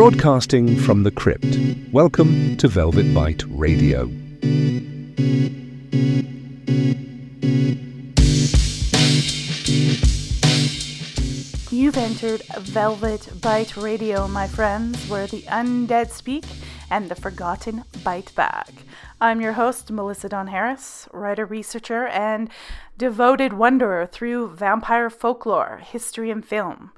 Broadcasting from the crypt. Welcome to Velvet Bite Radio. You've entered Velvet Bite Radio, my friends, where the undead speak and the forgotten bite back. I'm your host, Melissa Dawn Harris, writer, researcher, and devoted wanderer through vampire folklore, history, and film.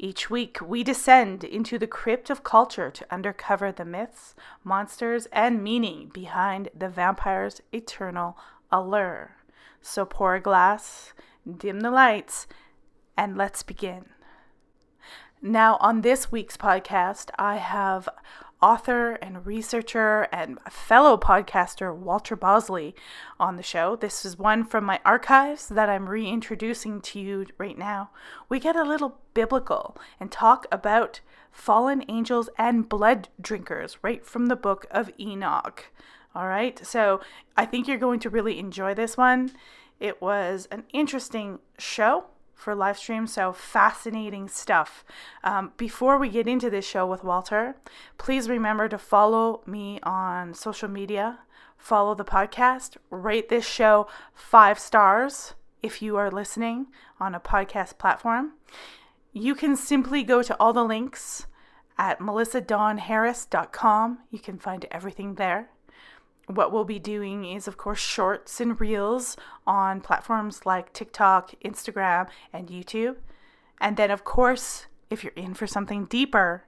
Each week, we descend into the crypt of culture to uncover the myths, monsters, and meaning behind the vampire's eternal allure. So pour a glass, dim the lights, and let's begin. Now, on this week's podcast, I have author and researcher and fellow podcaster Walter Bosley on the show. This is one from my archives that I'm reintroducing to you right now. We get a little biblical and talk about fallen angels and blood drinkers right from the Book of Enoch. All right, so I think you're going to really enjoy this one. It was an interesting show for live stream, so fascinating stuff. Before we get into this show with Walter, please remember to follow me on social media, follow the podcast, rate this show 5 stars if you are listening on a podcast platform. You can simply go to all the links at melissadawnharris.com. You can find everything there. What we'll be doing is, of course, shorts and reels on platforms like TikTok, Instagram, and YouTube. And then, of course, if you're in for something deeper,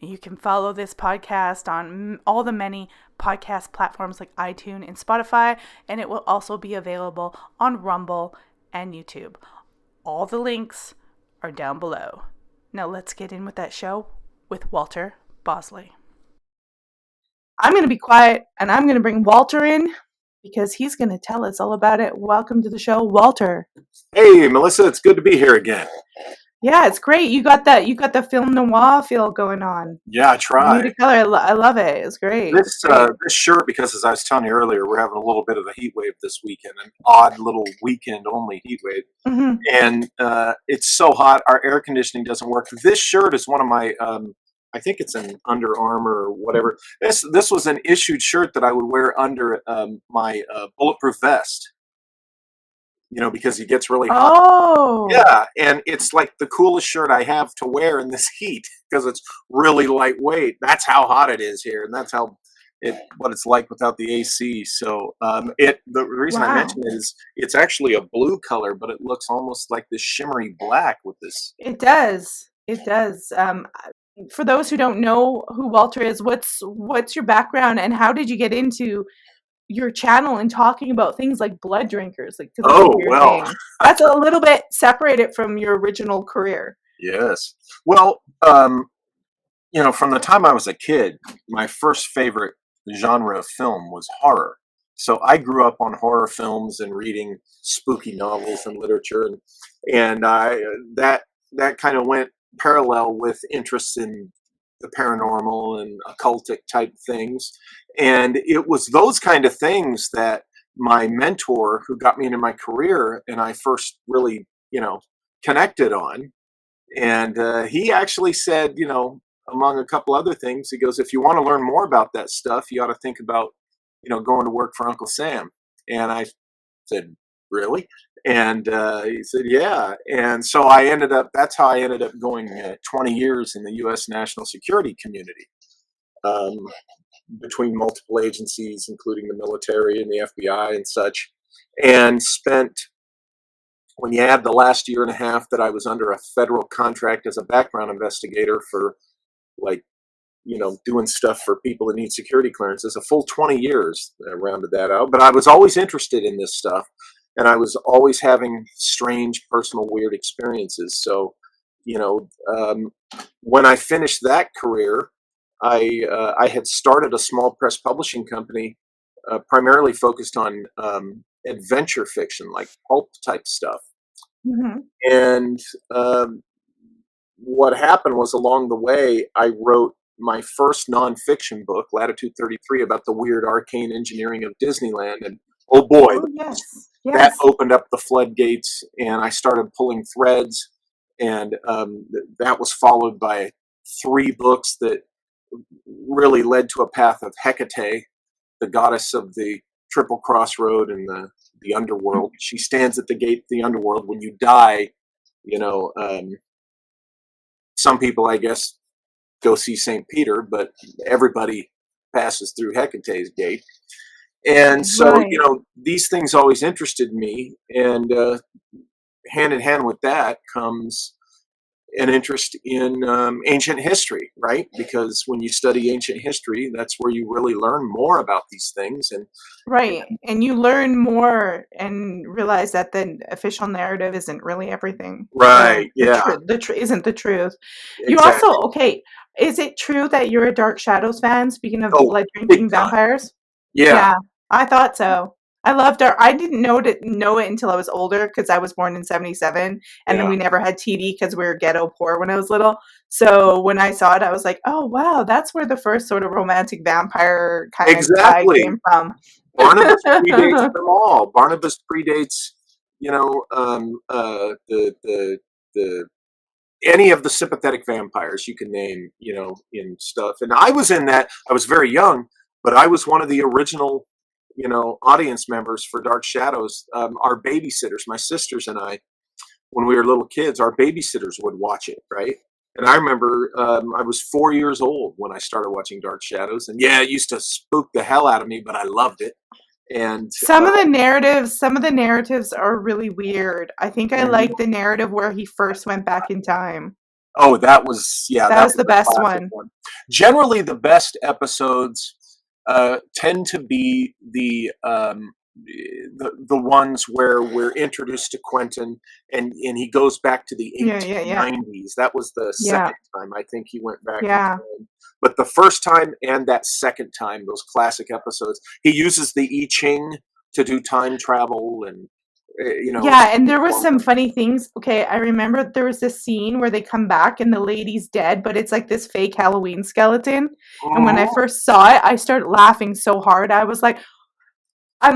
you can follow this podcast on all the many podcast platforms like iTunes and Spotify. And it will also be available on Rumble and YouTube. All the links are down below. Now let's get in with that show with Walter Bosley. I'm going to be quiet and I'm going to bring Walter in because he's going to tell us all about it. Welcome to the show, Walter. Hey, Melissa, it's good to be here again. Yeah, it's great. You got the film noir feel going on. Yeah, I tried. New to color. I love it. It's great. This shirt, because as I was telling you earlier, we're having a little bit of a heat wave this weekend, an odd little weekend-only heat wave. Mm-hmm. And it's so hot, our air conditioning doesn't work. This shirt is one of my... I think it's an Under Armour or whatever. This was an issued shirt that I would wear under my bulletproof vest. You know, because it gets really hot. Oh. Yeah, and it's like the coolest shirt I have to wear in this heat because it's really lightweight. That's how hot it is here, and that's what it's like without the AC. So the reason I mention it is it's actually a blue color, but it looks almost like this shimmery black with this. It does. It does. For those who don't know who Walter is, what's your background and how did you get into your channel and talking about things like blood drinkers? Like, that's a little bit separated from your original career. Yes. Well, from the time I was a kid, my first favorite genre of film was horror. So I grew up on horror films and reading spooky novels and literature, and that kind of went parallel with interests in the paranormal and occultic type things. And it was those kind of things that my mentor who got me into my career and I first really, connected on. And he actually said, among a couple other things, he goes, if you want to learn more about that stuff, you ought to think about, going to work for Uncle Sam. And I said, really? And he said, yeah. And so that's how I ended up going 20 years in the U.S. national security community, between multiple agencies, including the military and the FBI and such, and when you add the last year and a half that I was under a federal contract as a background investigator for doing stuff for people that need security clearances, a full 20 years, I rounded that out. But I was always interested in this stuff. And I was always having strange, personal, weird experiences. So, when I finished that career, I had started a small press publishing company, primarily focused on adventure fiction, like pulp type stuff. Mm-hmm. And what happened was, along the way, I wrote my first nonfiction book, Latitude 33, about the weird arcane engineering of Disneyland. And oh boy, yes. That opened up the floodgates, and I started pulling threads, and that was followed by 3 books that really led to a path of Hecate, the goddess of the Triple Crossroad and the underworld. She stands at the gate of the underworld. When you die, some people, I guess, go see St. Peter, but everybody passes through Hecate's gate. And so, Right. these things always interested me. And hand in hand with that comes an interest in ancient history, right? Because when you study ancient history, that's where you really learn more about these things. And Right. And you learn more and realize that the official narrative isn't really everything. right, yeah, Isn't the truth. You also, exactly. okay, is it true that you're a Dark Shadows fan, speaking of Oh, blood big drinking time. vampires? Yeah, Yeah, I thought so. I loved Dark. I didn't know it until I was older because I was born in 77 and then yeah, we never had TV because we were ghetto poor when I was little. So when I saw it, I was like, oh wow, that's where the first sort of romantic vampire kind of guy exactly. came from. Barnabas predates them all. Barnabas predates, the any of the sympathetic vampires you can name, in stuff. And I was in that. I was very young, but I was one of the original, audience members for Dark Shadows. Our babysitters, my sisters and I, when we were little kids, our babysitters would watch it, right? And I remember I was 4 years old when I started watching Dark Shadows, and yeah, it used to spook the hell out of me, but I loved it. And Some of the narratives are really weird. I think I mhm. like the narrative where he first went back in time. Oh, that was That that was was the a best classic one. one. Generally, the best episodes tend to be the ones where we're introduced to Quentin and he goes back to the Yeah, yeah, yeah. 1890s. That was the Yeah. second time I think he went back in Yeah. time. But the first time and that second time, those classic episodes, he uses the I Ching to do time travel and it's Yeah, and there was some wonderful. funny things. Okay, I remember there was this scene where they come back and the lady's dead, but it's like this fake Halloween skeleton. And when I Mhm. first saw it, I started laughing so hard. I'm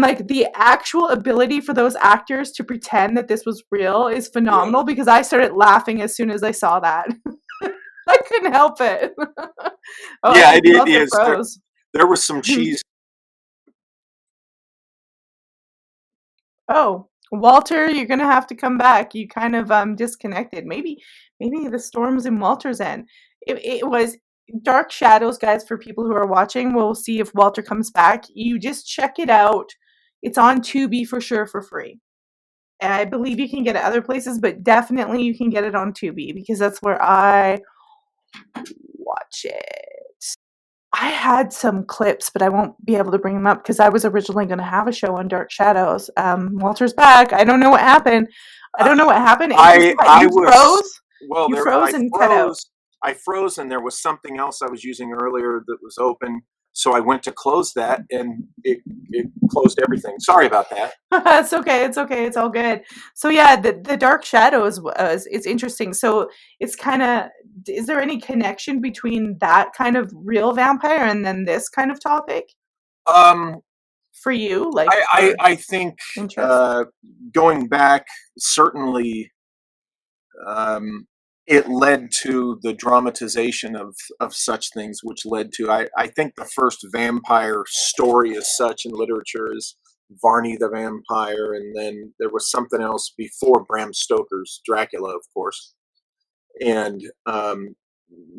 like, the actual ability for those actors to pretend that this was real is Yeah. phenomenal because I started laughing as soon as I saw that. I couldn't help it. Oh, I Yeah, think it Walter is. froze. There was some cheese. Oh, Walter, you're gonna have to come back. You kind of disconnected. Maybe the storm's in Walter's end. It was Dark Shadows, guys, for people who are watching. We'll see if Walter comes back. You just check it out. It's on Tubi for sure for free. And I believe you can get it other places, but definitely you can get it on Tubi because that's where I watch it. I had some clips, but I won't be able to bring them up because I was originally going to have a show on Dark Shadows. Walter's back. I don't know what happened. I Uh, don't know what happened. It just I you was froze. well You there. froze and cut out. I froze, and there was something else I was using earlier that was open. So I went to close that, and it closed everything. Sorry about that. It's okay. It's okay. It's all good. So yeah, the Dark Shadows was it's interesting. So it's kind of is there any connection between that kind of real vampire and then this kind of topic Um, for you, like for I think interest? going back certainly. Um, it led to the dramatization of such things, which led to I think the first vampire story as such in literature is Varney the Vampire, and then there was something else before Bram Stoker's Dracula, of course. And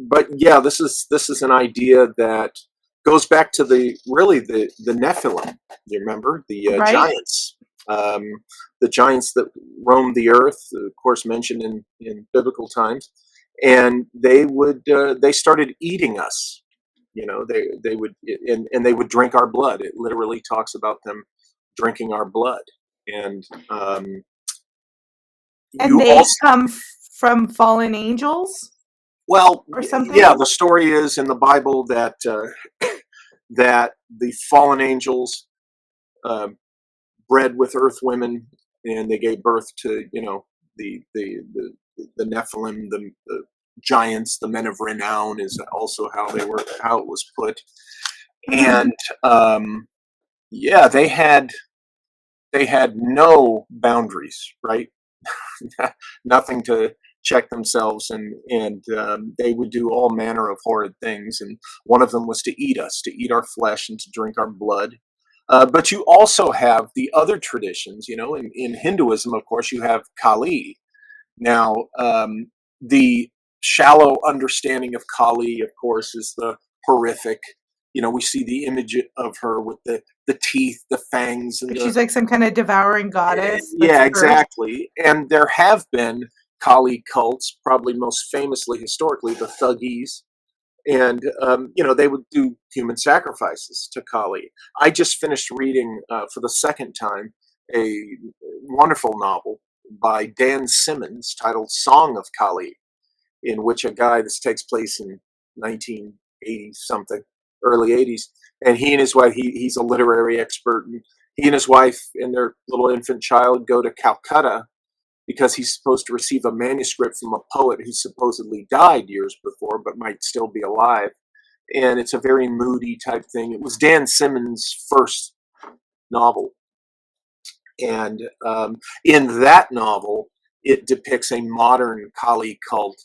but yeah, this is an idea that goes back to the Nephilim. You remember the Right? giants, um, the giants that roamed the earth, of course, mentioned in biblical times, and they started eating us. They would and they would drink our blood. It literally talks about them drinking our blood, and And you they also come from fallen angels well, or yeah, something? the story is in the Bible that that the fallen angels uh, bred with earth women, and they gave birth to the Nephilim, the giants, the men of renown is also how it was put, Mhm. and um, yeah, they had no boundaries, right? Nothing to check themselves, and they would do all manner of horrid things. And one of them was to eat us, to eat our flesh, and to drink our blood. But you also have the other traditions. In Hinduism, of course, you have Kali. Now, the shallow understanding of Kali, of course, is the horrific. We see the image of her with the teeth, the fangs, and She's like some kind of devouring goddess. yeah, exactly. And there have been Kali cults, probably most famously historically the Thuggees, and they would do human sacrifices to Kali. I just finished reading for the second time a wonderful novel by Dan Simmons titled "Song of Kali," in which a guy, this takes place in 1980 something, early 80s, and he and his wife, he's a literary expert, and he and his wife and their little infant child go to Calcutta because he's supposed to receive a manuscript from a poet who supposedly died years before but might still be alive. And it's a very moody type thing. It was Dan Simmons' first novel. And in that novel, it depicts a modern Kali cult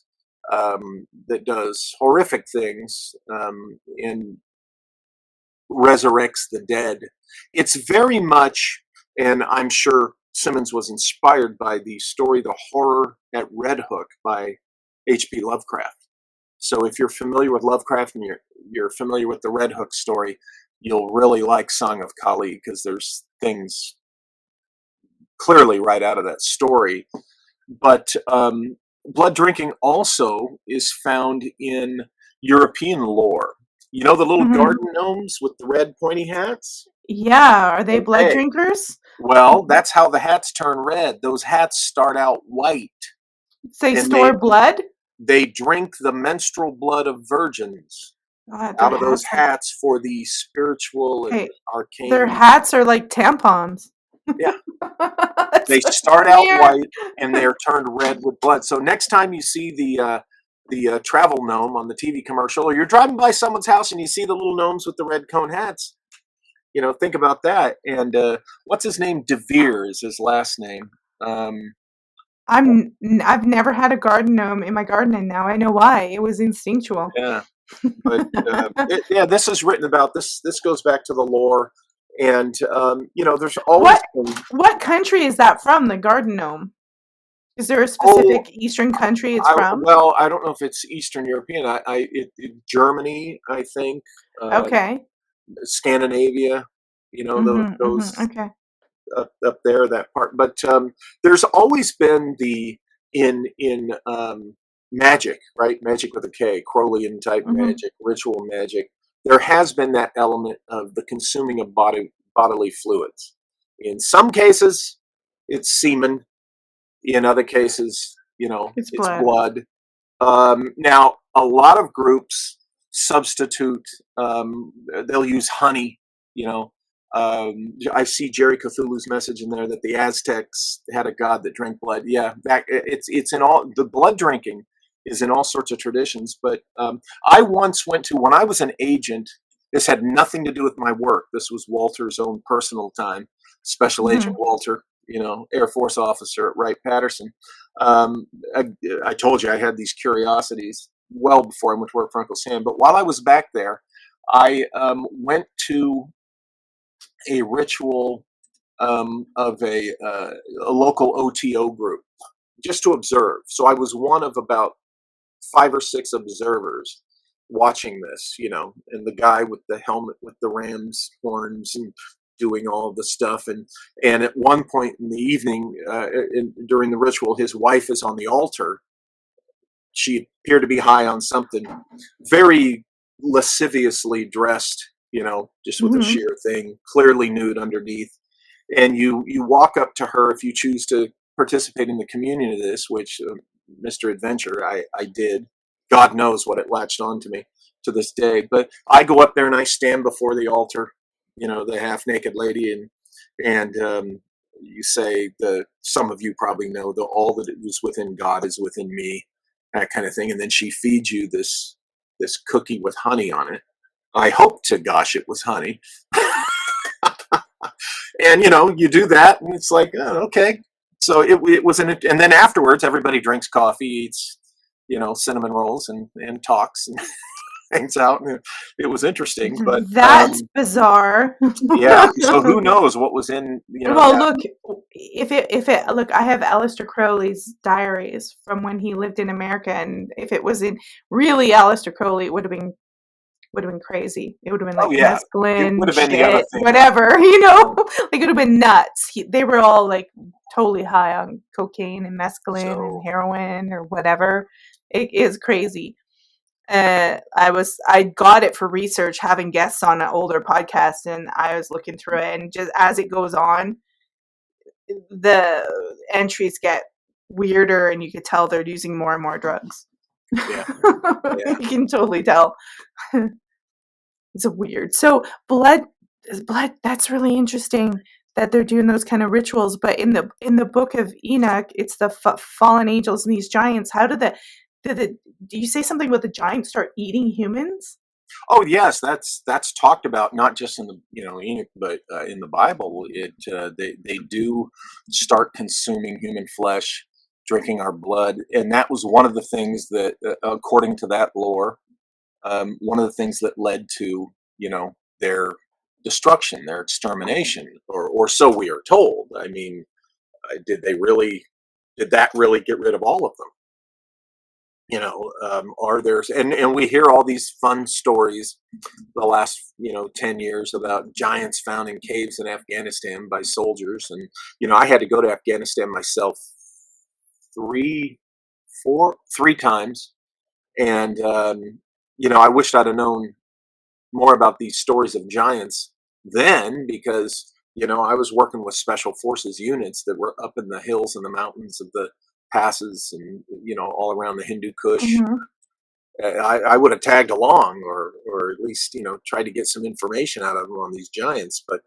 that does horrific things and resurrects the dead. It's very much, and I'm sure Simmons was inspired by the story The Horror at Red Hook by H.P. Lovecraft. So if you're familiar with Lovecraft and you're familiar with the Red Hook story, you'll really like Song of Kali, because there's things clearly right out of that story. But blood drinking also is found in European lore. The little garden gnomes with the red pointy hats? Yeah, are they blood drinkers? Well, that's how the hats turn red. Those hats start out white. They store blood? They drink the menstrual blood of virgins out of those hats for the spiritual and arcane. Their hats are like tampons. Yeah. They start out white and they're turned red with blood. So next time you see the travel gnome on the TV commercial, or you're driving by someone's house and you see the little gnomes with the red cone hats, think about that. And what's his name? DeVere is his last name. I've never had a garden gnome in my garden, and now I know why. It was instinctual. Yeah, but this is written about. This goes back to the lore, and there's always what country is that from? The garden gnome? Is there a specific Eastern country it's from? Well, I don't know if it's Eastern European. Germany, I think. Okay. Scandinavia, those okay. up there, that part. But there's always been in magic, right? Magic with a K, Crowleyan type magic, ritual magic. There has been that element of the consuming of bodily fluids. In some cases, it's semen. In other cases, it's blood. Now, a lot of groups substitute. They'll use honey. I see Jerry Cthulhu's message in there that the Aztecs had a god that drank blood. Yeah, it's in all the blood drinking is in all sorts of traditions. But I once went to, when I was an agent. This had nothing to do with my work. This was Walter's own personal time. Special Agent Walter, Air Force officer at Wright-Patterson. I told you I had these curiosities well before I went to work for Uncle Sam. But while I was back there, I went to a ritual of a local OTO group just to observe. So I was one of about 5 or 6 observers watching this, and the guy with the helmet with the ram's horns and doing all of the stuff. And at one point in the evening, during the ritual, his wife is on the altar. She appeared to be high on something, very lasciviously dressed, just with a sheer thing, clearly nude underneath. And you walk up to her if you choose to participate in the communion of this, which Mr. Adventure, I did. God knows what it latched on to me to this day. But I go up there and I stand before the altar, the half-naked lady, and you say, some of you probably know, all that is within God is within me, that kind of thing. And then she feeds you this cookie with honey on it. I hope to gosh it was honey. And, you do that, and it's like, oh, okay. So it was and then afterwards, everybody drinks coffee, eats, cinnamon rolls, and talks and hangs out. And it was interesting, but That's bizarre. yeah. So who knows what was in Well, that? look, look, I have Aleister Crowley's diaries from when he lived in America, and if it was in really Aleister Crowley, it would have been crazy. It would have been Oh like yeah, it mescaline, would have been the other shit, thing. whatever, like it would have been nuts. They were all like totally high on cocaine and mescaline and heroin or whatever. It is crazy. I got it for research, having guests on an older podcast, and I was looking through it, and just as it goes on, the entries get weirder, and you could tell they're using more and more drugs. Yeah. You can totally tell. It's weird. So blood, that's really interesting that they're doing those kind of rituals. But in the Book of Enoch, it's the fallen angels and these giants. How do do you say something about the giants start eating humans? Oh yes, that's talked about not just in the Enoch, but in the Bible. They do start consuming human flesh, drinking our blood, and that was one of the things that, according to that lore, one of the things that led to their destruction, their extermination, or so we are told. I mean, did that really get rid of all of them? Are there, and we hear all these fun stories the last 10 years about giants found in caves in Afghanistan by soldiers. And I had to go to Afghanistan myself three times. And I wished I'd have known more about these stories of giants then, because I was working with special forces units that were up in the hills and the mountains of the passes, and all around the Hindu Kush. Mm-hmm. I would have tagged along, or at least tried to get some information out of them on these giants. But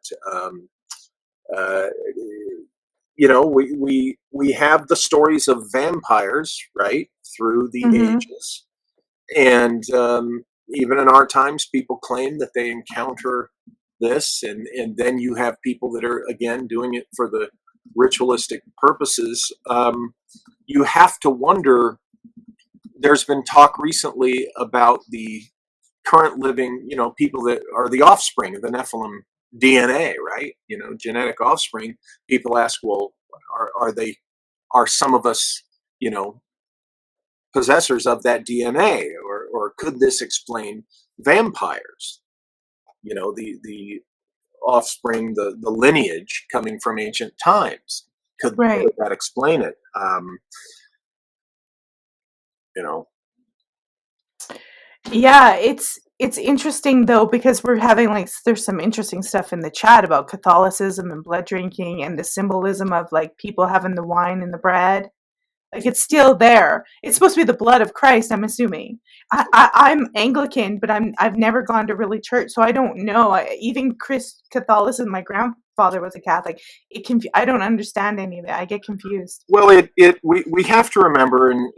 we have the stories of vampires, right, through the Mm-hmm. ages, and even in our times, people claim that they encounter this, and then you have people that are again doing it for the ritualistic purposes. You have to wonder. There's been talk recently about the current living, people that are the offspring of the Nephilim DNA, right? Genetic offspring. People ask, well, are some of us, possessors of that DNA, or could this explain vampires? The offspring, the lineage coming from ancient times. Could that explain it? Yeah, it's interesting though, because we're having there's some interesting stuff in the chat about Catholicism and blood drinking and the symbolism of people having the wine and the bread. It's still there. It's supposed to be the blood of Christ, I'm assuming. I'm Anglican, but I've never gone to really church, so I don't know. Even Catholicism, my grandfather was a Catholic. I don't understand any of it. I get confused. Well, we have to remember, and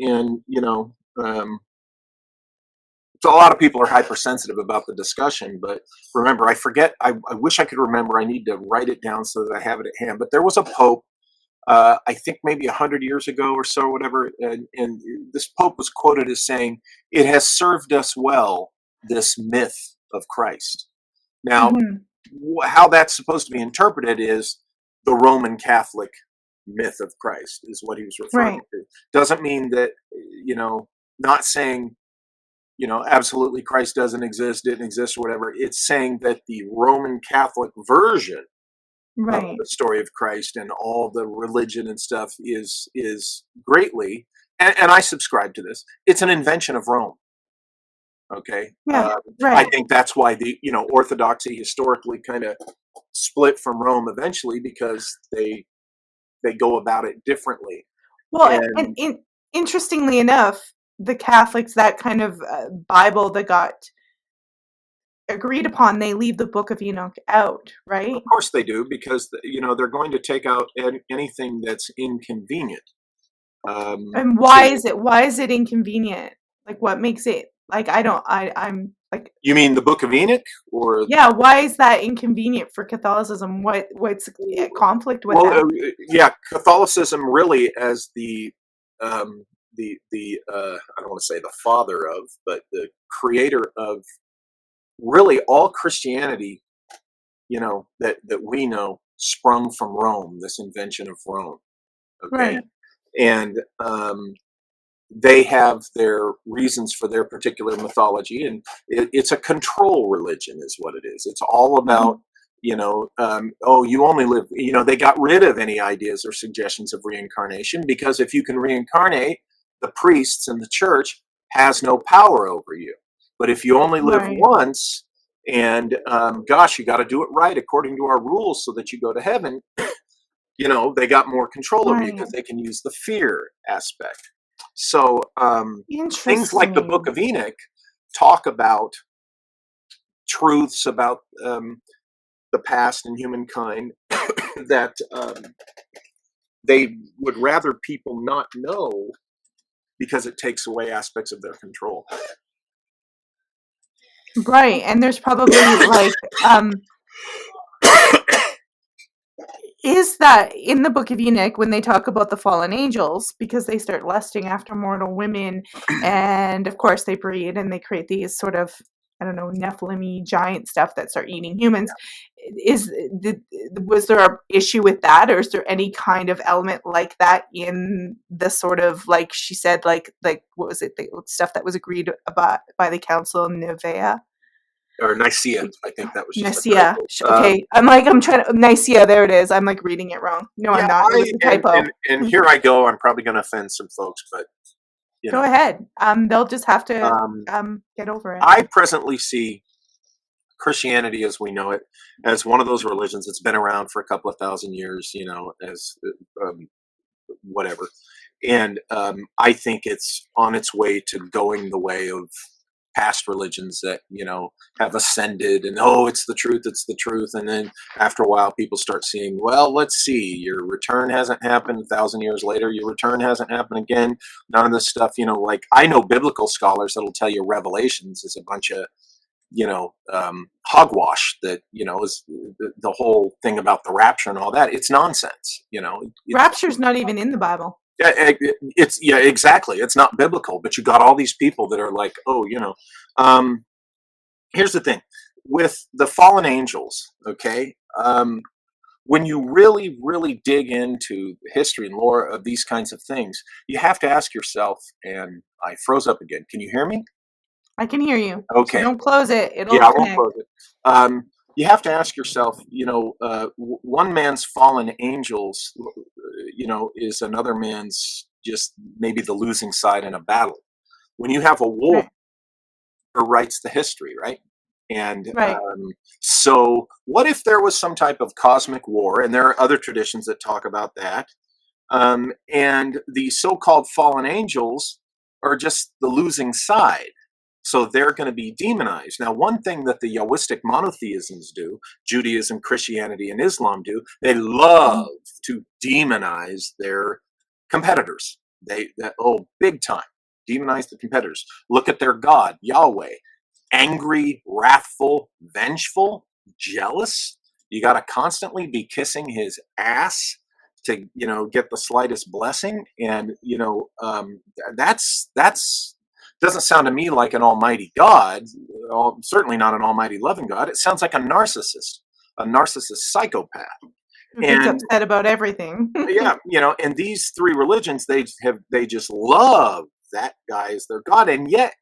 so a lot of people are hypersensitive about the discussion, but remember, I forget. I wish I could remember. I need to write it down so that I have it at hand. But there was a pope. I think maybe 100 years ago or so, whatever, and this pope was quoted as saying, "It has served us well, this myth of Christ." Now, how that's supposed to be interpreted is the Roman Catholic myth of Christ is what he was referring to. Doesn't mean that, not saying, absolutely Christ doesn't exist, didn't exist, or whatever. It's saying that the Roman Catholic version of the story of Christ and all the religion and stuff is greatly, and I subscribe to this, it's an invention of Rome. Okay. I think that's why the Orthodoxy historically kind of split from Rome eventually, because they go about it differently. Well, and interestingly enough, the Catholics, that kind of Bible that got agreed upon, they leave the Book of Enoch out, right? Of course they do, because they're going to take out anything that's inconvenient. And why is it inconvenient? What makes it I'm Like, You mean the Book of Enoch, or? yeah, why is that inconvenient for Catholicism? What's at conflict with Well, that? yeah, Catholicism really as the I don't want to say the father of, but the creator of really all Christianity, that we know sprung from Rome, this invention of Rome. Okay, Right. and they have their reasons for their particular mythology, and it's a control religion, is what it is. It's all Mm-hmm. about, oh, you only live. They got rid of any ideas or suggestions of reincarnation, because if you can reincarnate, the priests and the church has no power over you. But if you only live Right. once, and gosh, you got to do it right according to our rules so that you go to heaven. They got more control over you Right. because they can use the fear aspect. So things like the Book Interesting. of Enoch talk about truths about the past and humankind that they would rather people not know, because it takes away aspects of their control. Right. And there's probably like, is that in the Book of Enoch when they talk about the fallen angels, because they start lusting after mortal women, and of course they breed and they create these sort of, I don't know, Nephilim giant stuff that start eating humans. Was there an issue with that, or is there any kind of element like that in the sort of, like she said, like what was it, the stuff that was agreed about by the Council of Nicaea? Or Nicaea, I think that was just a Nicaea. typo. Okay. I'm trying to, Nicaea, there it is. I'm like reading it wrong. No, I'm Yeah, not. It was a and, typo. and here I go. I'm probably going to offend some folks, but you Go know, ahead. They'll just have to um, get over it. I presently see Christianity as we know it as one of those religions that's been around for a couple of thousand years, as whatever. And I think it's on its way to going the way of past religions that, have ascended, and oh, it's the truth. And then after a while, people start seeing, well, let's see, your return hasn't happened. 1,000 years later, your return hasn't happened again. None of this stuff, like I know biblical scholars that'll tell you Revelations is a bunch of hogwash, that is the whole thing about the rapture and all that. It's nonsense. Rapture's not even in the Bible. It's exactly. It's not biblical, but you got all these people that are like, oh, here's the thing with the fallen angels. Okay, when you really, really dig into the history and lore of these kinds of things, you have to ask yourself. And I froze up again. Can you hear me? I can hear you. So Okay. don't close it. It'll Yeah, I won't connect. close it. You have to ask yourself, one man's fallen angels, is another man's just maybe the losing side in a battle. When you have a war, Right. writes the history, right? And Right. so, what if there was some type of cosmic war? And there are other traditions that talk about that. And the so-called fallen angels are just the losing side. So they're going to be demonized. Now, one thing that the Yahwistic monotheisms do, Judaism, Christianity, and Islam do, they love to demonize their competitors. Big time, demonize the competitors. Look at their God, Yahweh, angry, wrathful, vengeful, jealous. You got to constantly be kissing his ass to get the slightest blessing, and that's doesn't sound to me like an almighty God. Certainly not an almighty loving God. It sounds like a narcissist psychopath. Who gets And upset about everything. yeah, and these three religions, they just love that guy as their God. And yet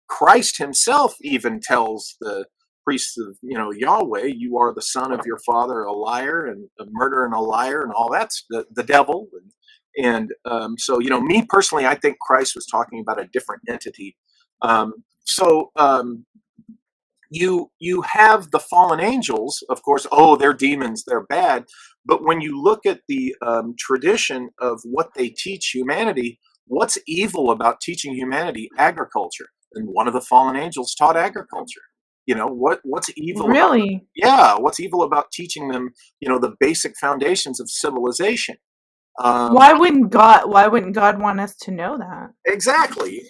Christ himself even tells the priests of Yahweh, you are the son of your father, a liar, and a murderer, and a liar, and all that's the devil. And so me personally, I think Christ was talking about a different entity. So you have the fallen angels, of course. Oh, they're demons, they're bad. But when you look at the tradition of what they teach humanity, what's evil about teaching humanity agriculture? And one of the fallen angels taught agriculture. What's evil about, Really? yeah, what's evil about teaching them the basic foundations of civilization? Why wouldn't God want us to know that? Exactly.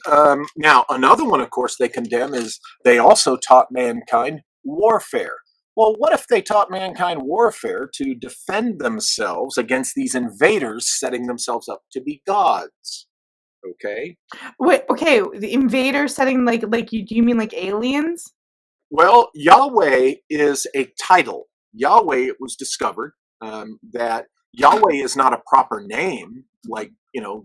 Now, another one, of course, they condemn is they also taught mankind warfare. Well, what if they taught mankind warfare to defend themselves against these invaders setting themselves up to be gods? Okay. Wait, okay, the invader setting do you mean like aliens? Well, Yahweh is a title. Yahweh, it was discovered that Yahweh is not a proper name like,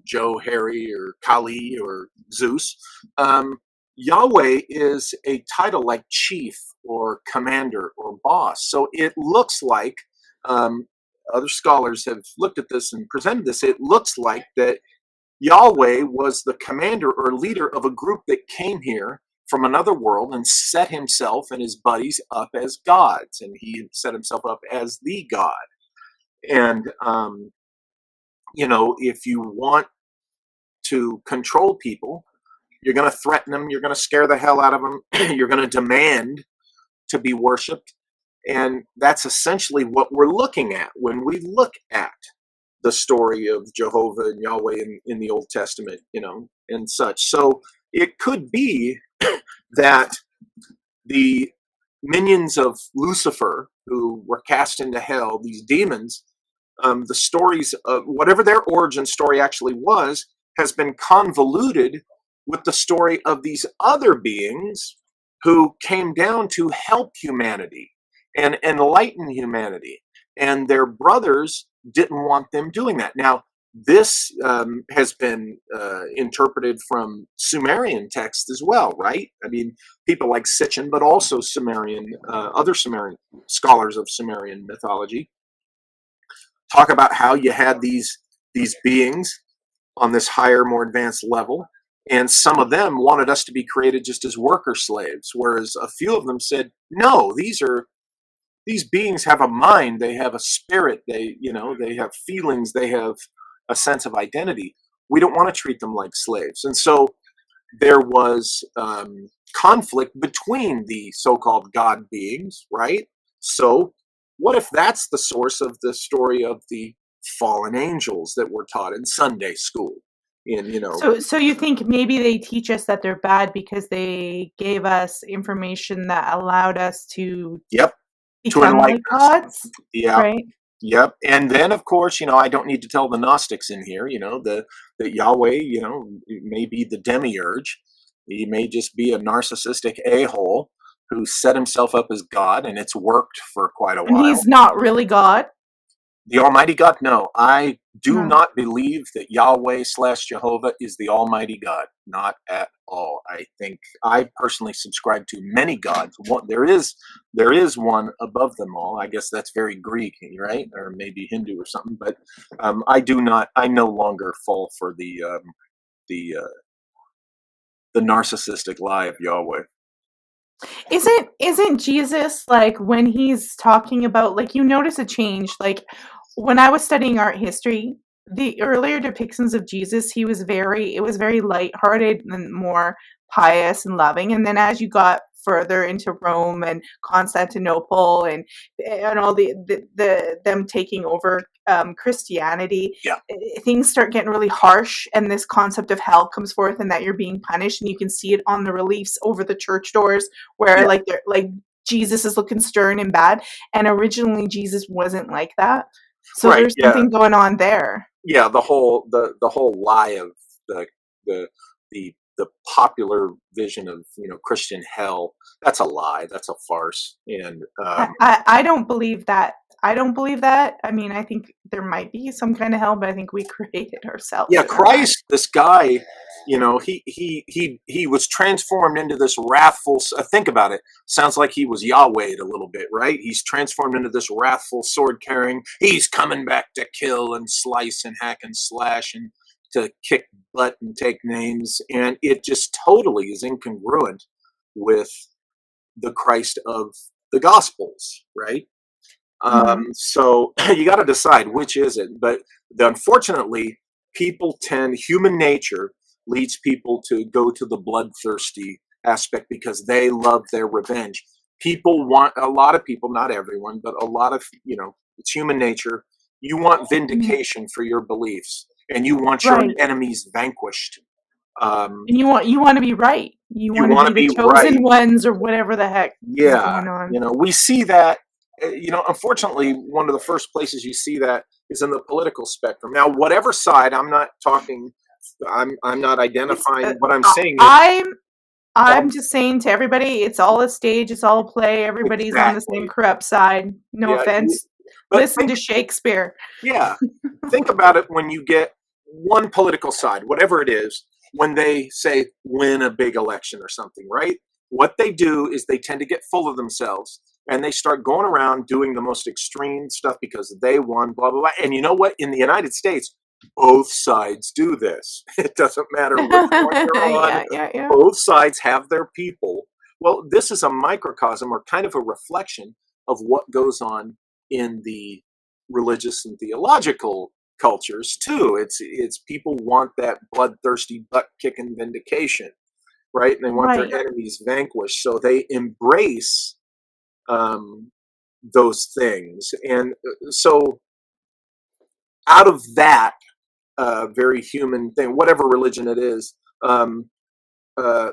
Joe, Harry, or Kali, or Zeus. Yahweh is a title like chief or commander or boss. So it looks like, other scholars have looked at this and presented this, it looks like that Yahweh was the commander or leader of a group that came here from another world and set himself and his buddies up as gods, and he set himself up as the god. And if you want to control people, you're going to threaten them, you're going to scare the hell out of them, you're going to demand to be worshipped, and that's essentially what we're looking at when we look at the story of Jehovah and Yahweh in the Old Testament, and such. So it could be that the minions of Lucifer who were cast into hell, these demons, the stories of whatever their origin story actually was, has been convoluted with the story of these other beings who came down to help humanity and enlighten humanity. And their brothers didn't want them doing that. Now, this has been interpreted from Sumerian texts as well, right? I mean, people like Sitchin, but also other Sumerian scholars of Sumerian mythology talk about how you had these beings on this higher, more advanced level, and some of them wanted us to be created just as worker slaves, whereas a few of them said, no, these beings have a mind, they have a spirit, they have feelings, they have a sense of identity. We don't want to treat them like slaves. And so there was conflict between the so-called god beings, right? So what if that's the source of the story of the fallen angels that were taught in Sunday school? So you think maybe they teach us that they're bad because they gave us information that allowed us to Yep, to become enlighten like us. gods, Yeah. right? Yep. And then, of course, I don't need to tell the Gnostics in here, that Yahweh, may be the demiurge. He may just be a narcissistic a-hole who set himself up as God, and it's worked for quite a And while. he's not really God. The Almighty God? No, I do No. not believe that Yahweh/Jehovah is the Almighty God. Not at all. I think I personally subscribe to many gods. There is one above them all. I guess that's very Greek, right? Or maybe Hindu or something. But I no longer fall for the narcissistic lie of Yahweh. Isn't Jesus, like, when he's talking about, like, you notice a change, like when I was studying art history, the earlier depictions of Jesus, it was very lighthearted and more pious and loving. And then as you got further into Rome and Constantinople and all them taking over Christianity, Yeah. things start getting really harsh, and this concept of hell comes forth, and that you're being punished, and you can see it on the reliefs over the church doors where Yeah. like Jesus is looking stern and bad, and originally Jesus wasn't like that. So Right. there's Yeah. something going on there. Yeah, the whole lie of the the popular vision of Christian hell, that's a lie, that's a farce. And I don't believe that. I don't believe that. I mean, I think there might be some kind of hell, but I think we created ourselves yeah, in our mind. Christ, this guy, he was transformed into this wrathful, think about it, sounds like he was Yahweh a little bit, right? He's transformed into this wrathful, sword carrying, he's coming back to kill and slice and hack and slash and to kick butt and take names, and it just totally is incongruent with the Christ of the Gospels, right? So you got to decide which is it. But unfortunately, human nature leads people to go to the bloodthirsty aspect because they love their revenge. A lot of people, not everyone, but a lot of, it's human nature You want vindication for your beliefs, and you want your Right. enemies vanquished. And you want to be right. You You want to want to be the be chosen right. ones or whatever the heck is Yeah, going on. we see that. Unfortunately, one of the first places you see that is in the political spectrum. Now, whatever side, I'm not talking. I'm not It's identifying. What I'm I, saying is I'm all just saying to everybody, it's all a stage, it's all a play. Everybody's on the same exactly. corrupt side. No Yeah, offense. but Listen to Shakespeare. yeah, think about it when you get one political side, whatever it is, when they say win a big election or something, right? What they do is they tend to get full of themselves and they start going around doing the most extreme stuff because they won, blah, blah, blah. And you know what? In the United States, both sides do this. It doesn't matter which one you're on, Yeah. both sides have their people. Well, this is a microcosm or kind of a reflection of what goes on in the religious and theological cultures too. It's people want that bloodthirsty, butt kicking vindication, right? And they want their Right. enemies vanquished, so they embrace um, those things. And so, out of that very human thing, whatever religion it is, um, uh,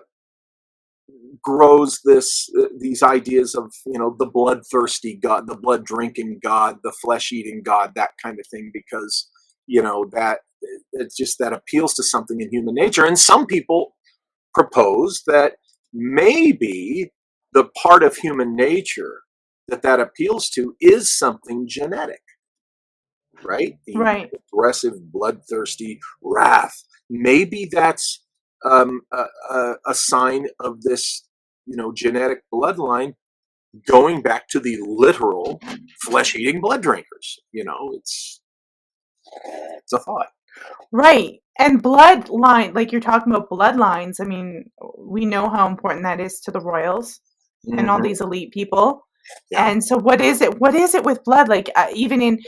grows these ideas of the bloodthirsty god, the blood drinking god, the flesh eating god, that kind of thing, because that it's just that appeals to something in human nature. And some people propose that maybe the part of human nature that appeals to is something genetic, right? The Right. aggressive, bloodthirsty wrath. Maybe that's a sign of this, genetic bloodline going back to the literal flesh-eating blood drinkers. It's a thought. Right. And bloodline, like you're talking about bloodlines, I mean, we know how important that is to the royals and all Hmm. these elite people. Yeah. And so what is it? What is it with blood? Like even in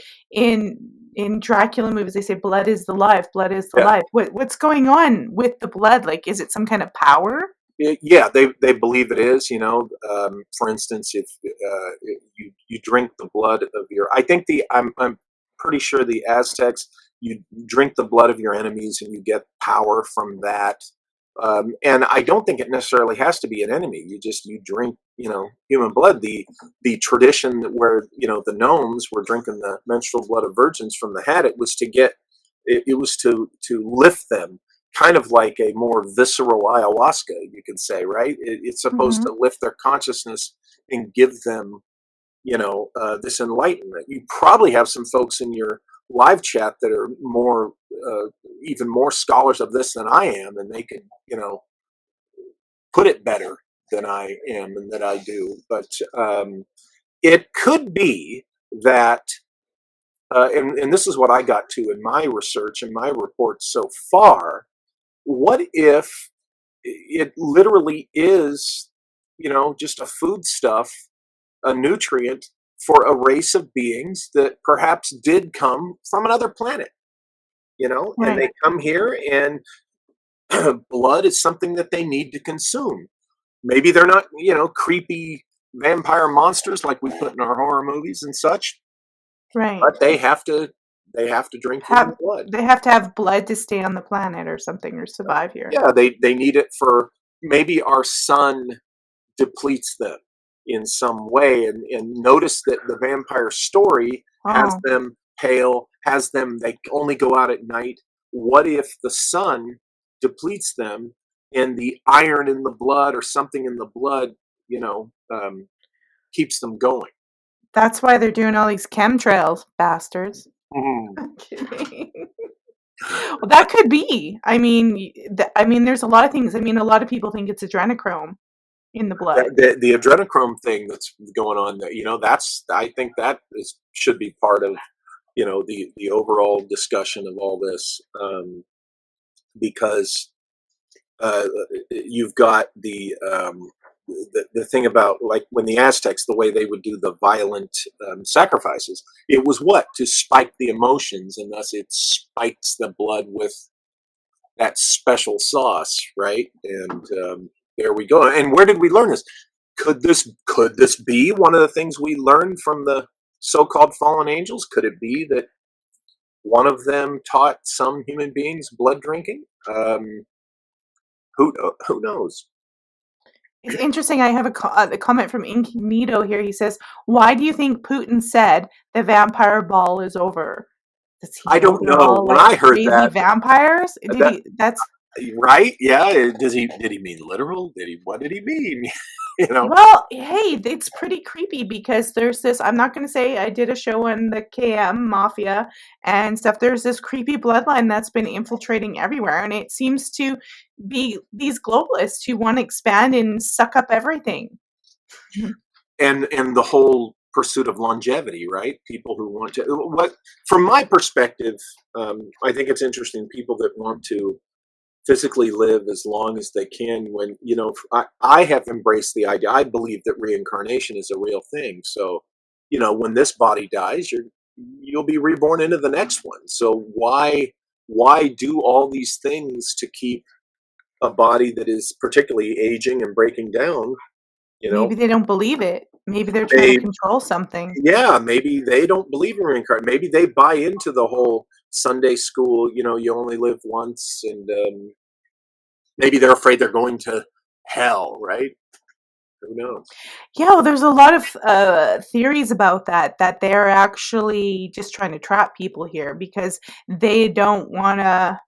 in Dracula movies, they say blood is the life, blood is the Yeah. life. What's going on with the blood? Like, is it some kind of power? Yeah, they believe it is. For instance, if you drink the blood of your, I think I'm pretty sure the Aztecs, you drink the blood of your enemies and you get power from that. And I don't think it necessarily has to be an enemy. You drink human blood. The tradition where the gnomes were drinking the menstrual blood of virgins from the hat, it was to get it was to lift them, kind of like a more visceral ayahuasca, you could say, right? It's supposed Hmm. to lift their consciousness and give them, this enlightenment. You probably have some folks in your live chat that are more, even more scholars of this than I am, and they could, put it better than I am and that I do. But it could be that, and this is what I got to in my research and my reports so far. What if it literally is, just a foodstuff, a nutrient for a race of beings that perhaps did come from another planet, and Right. they come here and blood is something that they need to consume. Maybe they're not, creepy vampire monsters like we put in our horror movies and such, Right. but they have to drink human Have blood. they have to have blood to stay on the planet or something or survive here? Yeah, they need it for maybe our sun depletes them in some way. And notice that the vampire story has Oh, them pale, they only go out at night. What if the sun depletes them and the iron in the blood or something in the blood, keeps them going? that's why they're doing all these chemtrails, bastards. Mhm. I'm kidding. Well, that could be. I mean, I mean, there's a lot of things. I mean, a lot of people think it's adrenochrome in the blood. The adrenochrome thing that's going on, that that's, I think that should be part of the overall discussion of all this, because you've got the thing about, like, when the Aztecs, the way they would do the violent sacrifices, it was what, to spike the emotions, and thus it spikes the blood with that special sauce, right? And there we go. And where did we learn this? Could this be one of the things we learned from the so-called fallen angels? Could it be that one of them taught some human beings blood drinking. Who knows? It's interesting. I have a comment from Incognito here. He says, "Why do you think Putin said the vampire ball is over? Does he I know don't they're know. all When like I heard crazy that, vampires? Did that he? That's right? Yeah. Did he mean literal? What did he mean? you know. Well, hey, it's pretty creepy because there's this. I'm not going to say I did a show on the KM Mafia and stuff. There's this creepy bloodline that's been infiltrating everywhere, and it seems to be these globalists who want to expand and suck up everything. And the whole pursuit of longevity, right? People who want to, what, from my perspective, I think it's interesting. People that want to physically live as long as they can. When I have embraced the idea. I believe that reincarnation is a real thing. So, when this body dies, you'll be reborn into the next one. So why do all these things to keep a body that is particularly aging and breaking down? You know, Maybe they don't believe it. Maybe they're trying to they control something. yeah, maybe they don't believe in reincarnation. Maybe they buy into the whole Sunday school. You only live once, and maybe they're afraid they're going to hell, right? Who knows? Yeah, well, there's a lot of theories about that they're actually just trying to trap people here because they don't want to.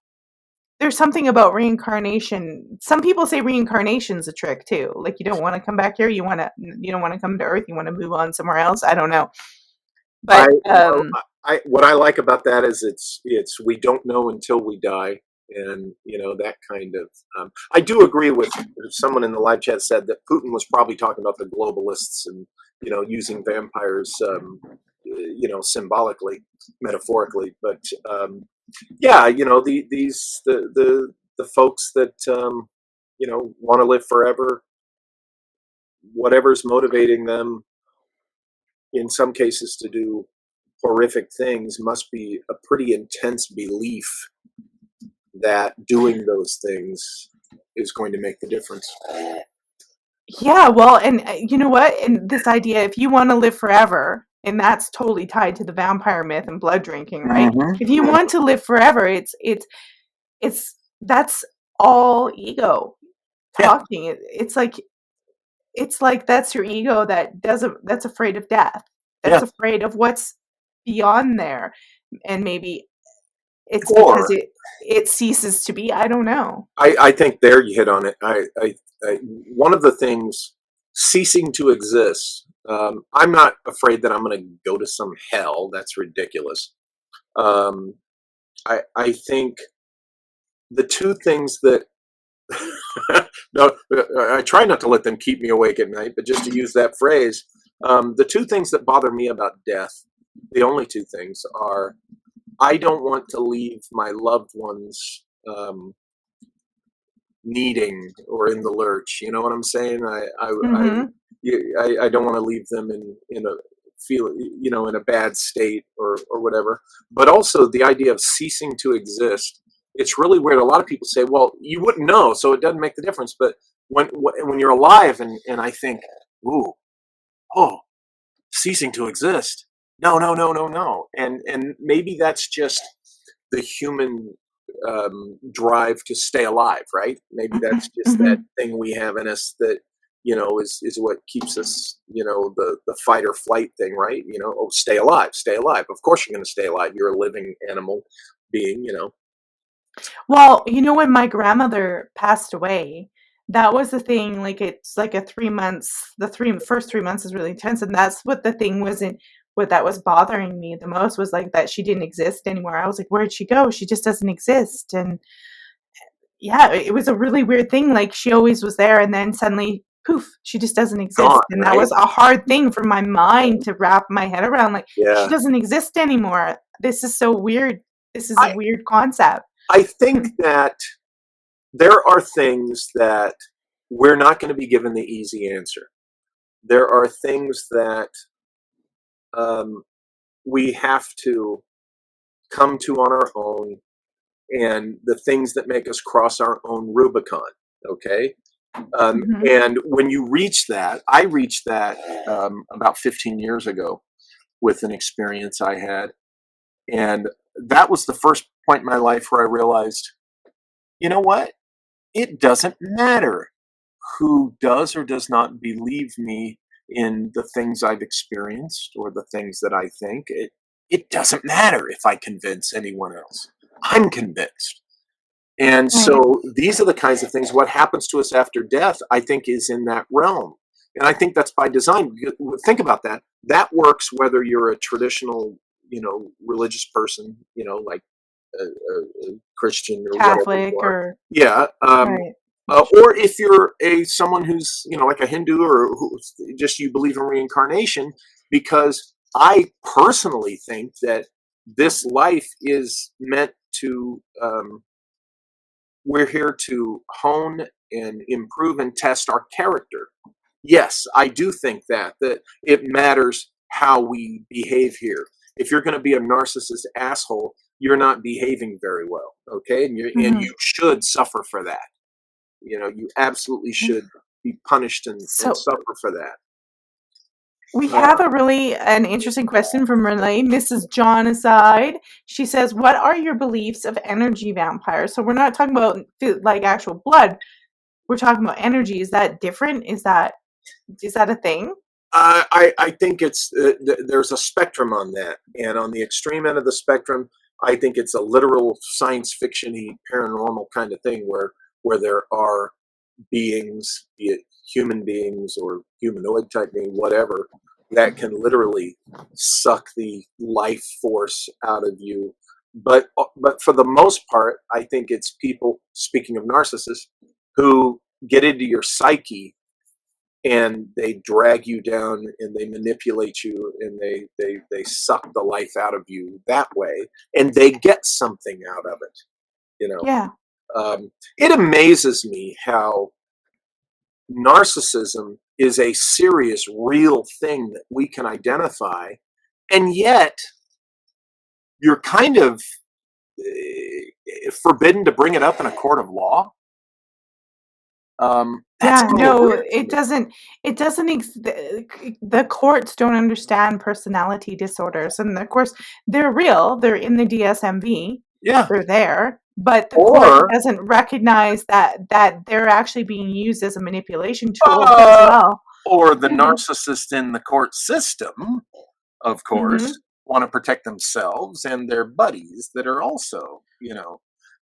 There's something about reincarnation. Some people say reincarnation's a trick too. Like you don't want to come back here. You don't want to come to Earth. You want to move on somewhere else. I don't know. I But well, I what I like about that is it's we don't know until we die, and that kind of. I do agree with someone in the live chat said that Putin was probably talking about the globalists and using vampires, symbolically, metaphorically, but yeah, the folks that want to live forever, whatever's motivating them in some cases to do horrific things must be a pretty intense belief that doing those things is going to make the difference. yeah, well, and you know what? And this idea, if you want to live forever, and that's totally tied to the vampire myth and blood drinking, right? If you want to live forever, it's that's all ego Yeah, talking. It's like that's your ego that's afraid of death. That's yeah. afraid of what's beyond there. And maybe it's because Or it ceases to be. I don't know. I think there you hit on it. One of the things ceasing to exist. I'm not afraid that I'm going to go to some hell. That's ridiculous. Um, I think the two things that no, I try not to let them keep me awake at night, but just to use that phrase, the two things that bother me about death, the only two things are I don't want to leave my loved ones needing or in the lurch. You know what I'm saying? Hmm. I don't want to leave them in a feel in a bad state or whatever. But also the idea of ceasing to exist. It's really weird. A lot of people say, "Well, you wouldn't know, so it doesn't make the difference." But when you're alive, and I think, "Ooh, oh, ceasing to exist." No, no, no, no, no. And maybe that's just the human drive to stay alive, right? Maybe that's just that Hmm. thing we have in us that is what keeps us, the fight or flight thing, right? Oh, stay alive, stay alive. Of course, you're going to stay alive. You're a living animal being. Well, when my grandmother passed away, that was the thing. Like it's like a 3 months. The first 3 months is really intense, and that's what the thing wasn't. What that was bothering me the most was like that she didn't exist anymore. I was like, where'd she go? She just doesn't exist. And yeah, it was a really weird thing. Like she always was there, and then suddenly, poof, she just doesn't Gone, exist. And that right? was a hard thing for my mind to wrap my head around. Like she Yeah. doesn't exist anymore. This is so weird. This is a I weird concept. I think that there are things that we're not going to be given the easy answer. There are things that um, we have to come to on our own, and the things that make us cross our own Rubicon. Okay. Hmm. And when you reach that, I reached that about 15 years ago with an experience I had. And that was the first point in my life where I realized, you know what? It doesn't matter who does or does not believe me in the things I've experienced or the things that I think. It doesn't matter if I convince anyone else. I'm convinced. And Right. so these are the kinds of things. What happens to us after death, I think, is in that realm. And I think that's by design. Think about that. That works whether you're a traditional, religious person, like a Christian or whatever you Catholic are. or Yeah. right. Or if you're someone who's, like a Hindu, or who just you believe in reincarnation, because I personally think that this life is meant to, we're here to hone and improve and test our character. Yes, I do think that it matters how we behave here. If you're going to be a narcissist asshole, you're not behaving very well, okay? And you should suffer for that. You absolutely should be punished and So suffer for that. we Uh, have an interesting question from Renee, Mrs. John aside. She says, "What are your beliefs of energy vampires?" So we're not talking about like actual blood. We're talking about energy. Is that different? Is that a thing? I think it's there's a spectrum on that, and on the extreme end of the spectrum, I think it's a literal science fiction-y paranormal kind of thing where there are beings, be it human beings or humanoid type being, whatever, that can literally suck the life force out of you. But for the most part, I think it's people, speaking of narcissists, who get into your psyche and they drag you down and they manipulate you and they suck the life out of you that way, and they get something out of it. Yeah. It amazes me how narcissism is a serious, real thing that we can identify, and yet you're kind of forbidden to bring it up in a court of law. That's Yeah, kind of no, weird to it me. doesn't. It doesn't. The courts don't understand personality disorders, and of course, they're real. They're in the DSMV. Yeah, They're there, but the court or doesn't recognize that they're actually being used as a manipulation tool as uh, well. or the You know. narcissist in the court system, of Hmm. course, want to protect themselves and their buddies that are also,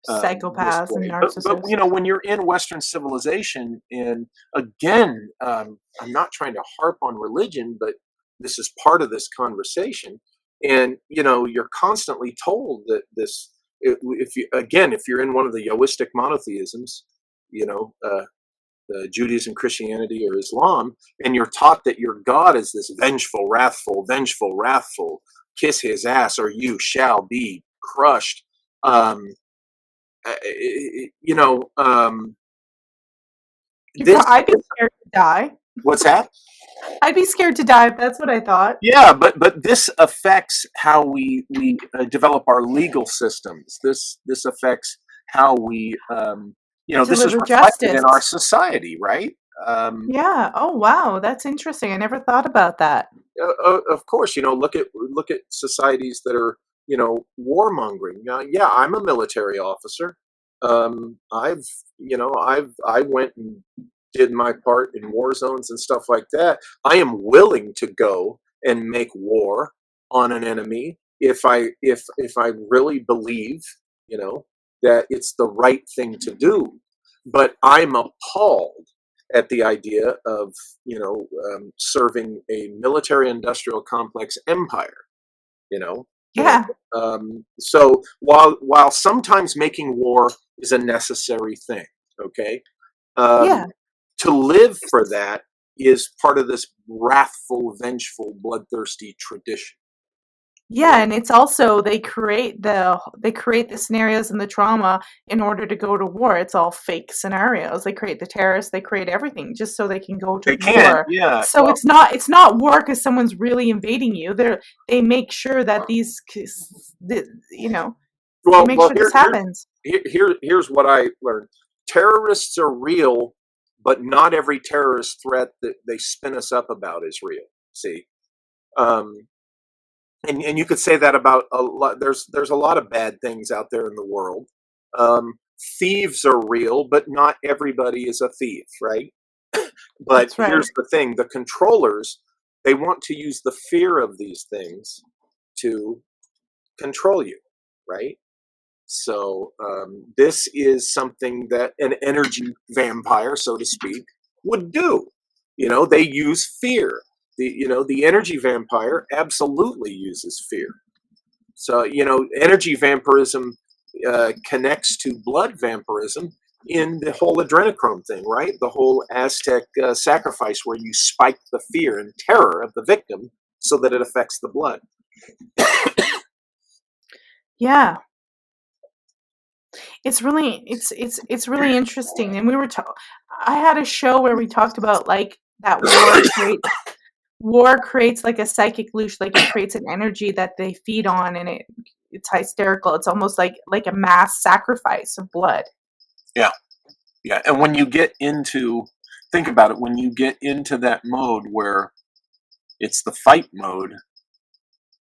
this Psychopaths and way. But narcissists. when you're in Western civilization, and again, I'm not trying to harp on religion, but this is part of this conversation. And you're constantly told that this, if you're in one of the Yoistic monotheisms, you know, uh, Judaism, Christianity, or Islam, and you're taught that your God is this vengeful, wrathful, kiss his ass or you shall be crushed. Um, you know, this, I'd be scared to die. what's that? I'd be scared to die if that's what I thought. Yeah, but this affects how we develop our legal systems. This affects how we, this is Deliver reflected in our justice. society, right? Um, Yeah. Oh, wow. That's interesting. I never thought about that. of course, look at societies that are warmongering. Now, yeah, I'm a military officer. I went and did my part in war zones and stuff like that. I am willing to go and make war on an enemy if I really believe you know that it's the right thing to do. But I'm appalled at the idea of serving a military industrial complex empire. You know, and Yeah. so while sometimes making war is a necessary thing, okay, Yeah. um, to live for that is part of this wrathful, vengeful, bloodthirsty tradition. Yeah, and it's also they create the scenarios and the trauma in order to go to war. It's all fake scenarios. They create the terrorists, they create everything just so they can go to They can, war. yeah. So it's not war because someone's really invading you. They make sure that you know, they Well, make well. sure this happens. Here's what I learned. Terrorists are real, but not every terrorist threat that they spin us up about is real. See, um, and you could say that about a lot. There's a lot of bad things out there in the world. Thieves are real, but not everybody is a thief, right? But That's right. here's the thing: the controllers, they want to use the fear of these things to control you, right? So this is something that an energy vampire, so to speak, would do. They use fear. The energy vampire absolutely uses fear. So energy vampirism connects to blood vampirism in the whole adrenochrome thing, right? The whole Aztec sacrifice where you spike the fear and terror of the victim so that it affects the blood. Yeah. It's really really interesting. And I had a show where we talked about like that war creates like a psychic leash, like it creates an energy that they feed on, and it's hysterical. It's almost like a mass sacrifice of blood. Yeah. Yeah. And when you get into, think about it, when you get into that mode where it's the fight mode,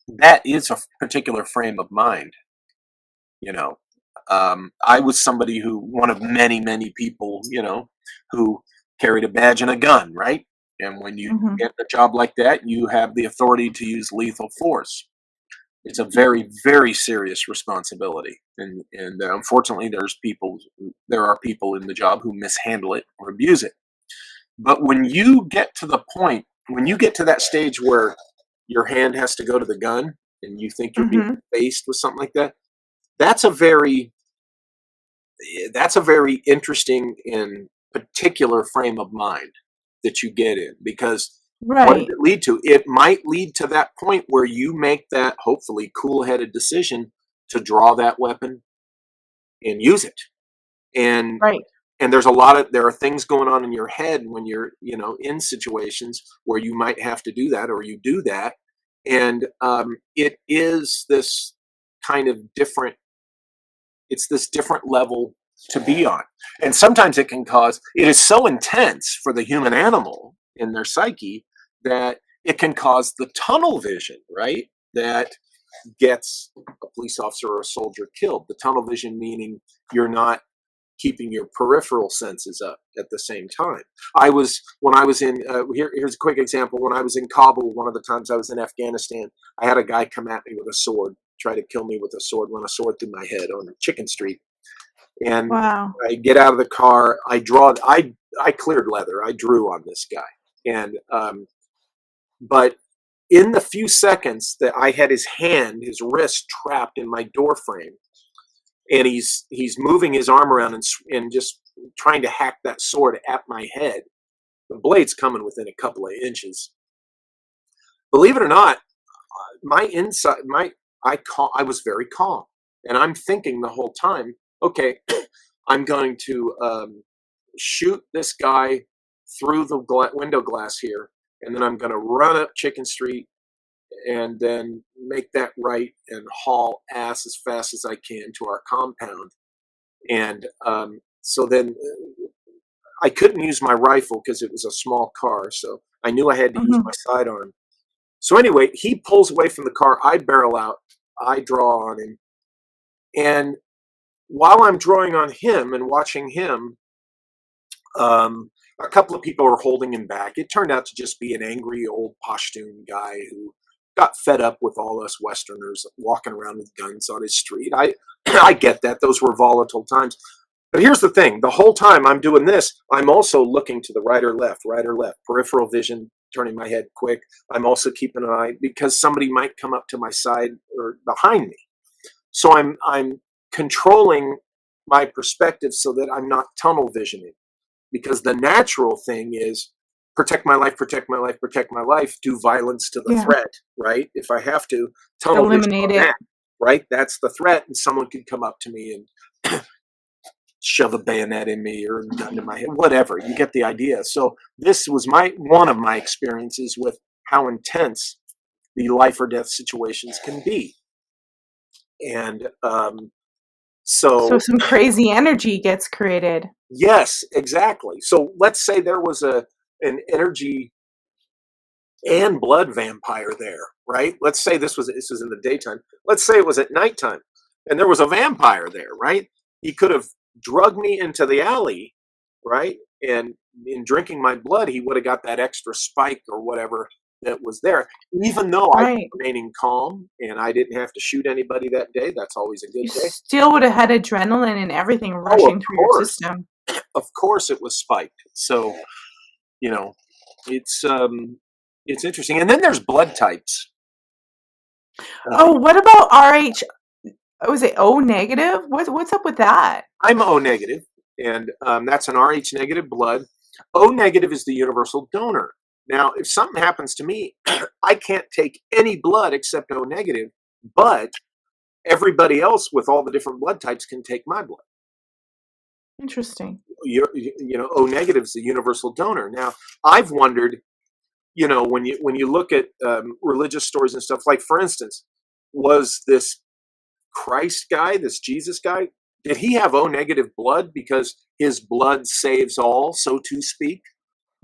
that is a particular frame of mind. I was somebody one of many, many people, who carried a badge and a gun, right? And when you Mm-hmm. get a job like that, you have the authority to use lethal force. It's a very, very serious responsibility, and unfortunately, there are people in the job who mishandle it or abuse it. But when you get to that stage where your hand has to go to the gun, and you think you're being Mm-hmm. faced with something like that, that's a very interesting and particular frame of mind that you get in, because what does Right. it lead to? It might lead to that point where you make that hopefully cool-headed decision to draw that weapon and use it. And Right. there are things going on in your head when you're, in situations where you might have to do that, or you do that. And it is this kind of different, it's this different level to be on. And sometimes it is so intense for the human animal in their psyche that it can cause the tunnel vision, right? That gets a police officer or a soldier killed. The tunnel vision meaning you're not keeping your peripheral senses up at the same time. When I was in, here's a quick example. When I was in Kabul, one of the times I was in Afghanistan, I had a guy come at me with a sword, try to kill me with a sword, run a sword through my head on Chicken Street. And Wow. I get out of the car, I cleared leather, I drew on this guy. And, but in the few seconds that I had his wrist trapped in my door frame, and he's moving his arm around and just trying to hack that sword at my head, the blade's coming within a couple of inches. Believe it or not, I was very calm, and I'm thinking the whole time, okay, I'm going to shoot this guy through the window glass here, and then I'm going to run up Chicken Street and then make that right and haul ass as fast as I can to our compound. And so then I couldn't use my rifle because it was a small car, so I knew I had to use Mm-hmm. my sidearm. So anyway, he pulls away from the car, I barrel out, I draw on him, and while I'm drawing on him and watching him, a couple of people are holding him back. It turned out to just be an angry old Pashtun guy who got fed up with all us Westerners walking around with guns on his street. I get that. Those were volatile times. But here's the thing. The whole time I'm doing this, I'm also looking to the right or left, peripheral vision, turning my head quick. I'm also keeping an eye because somebody might come up to my side or behind me. So I'm controlling my perspective so that I'm not tunnel visioning, because the natural thing is protect my life, protect my life, protect my life, do violence to the Yeah. threat, right? If I have to, tunnel Eliminate vision on it. that, right? That's the threat, and someone could come up to me and shove a bayonet in me or a gun to my head, whatever. You get the idea. So this was one of my experiences with how intense the life or death situations can be. And So some crazy energy gets created. yes, exactly. So let's say there was an energy and blood vampire there. right? Let's say this was in the daytime. Let's say it was at nighttime, and there was a vampire there, right? He could have drugged me into the alley, right? And in drinking my blood, he would have got that extra spike or whatever that was there. Even though I was Right. remaining calm and I didn't have to shoot anybody that day, that's always a good You day. still would have had adrenaline and everything rushing through your system. Of course, it was spiked. So, you know, it's interesting. And then there's blood types. Oh, what about RH? Was it O negative? What's up with that? I'm O negative, and that's an Rh negative blood. O negative is the universal donor. Now, if something happens to me, I can't take any blood except O negative, but everybody else with all the different blood types can take my blood. Interesting. You know, O negative is the universal donor. Now, I've wondered, you know, when you look at religious stories and stuff, like for instance, was this Christ guy, this Jesus guy, did he have O negative blood because his blood saves all, so to speak?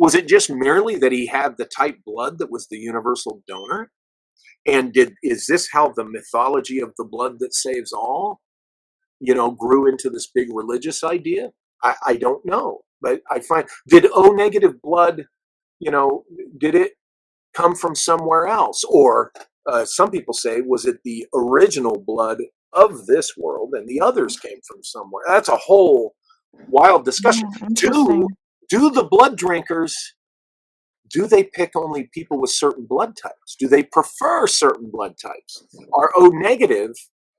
Was it just merely that he had the type blood that was the universal donor? And is this how the mythology of the blood that saves all, you know, grew into this big religious idea? I don't know. But I find, did O negative blood, you know, did it come from somewhere else? Or some people say, was it the original blood of this world and the others came from somewhere? That's a whole wild discussion. Yeah, interesting. Do the blood drinkers, do they pick only people with certain blood types? Do they prefer certain blood types? Are O negative,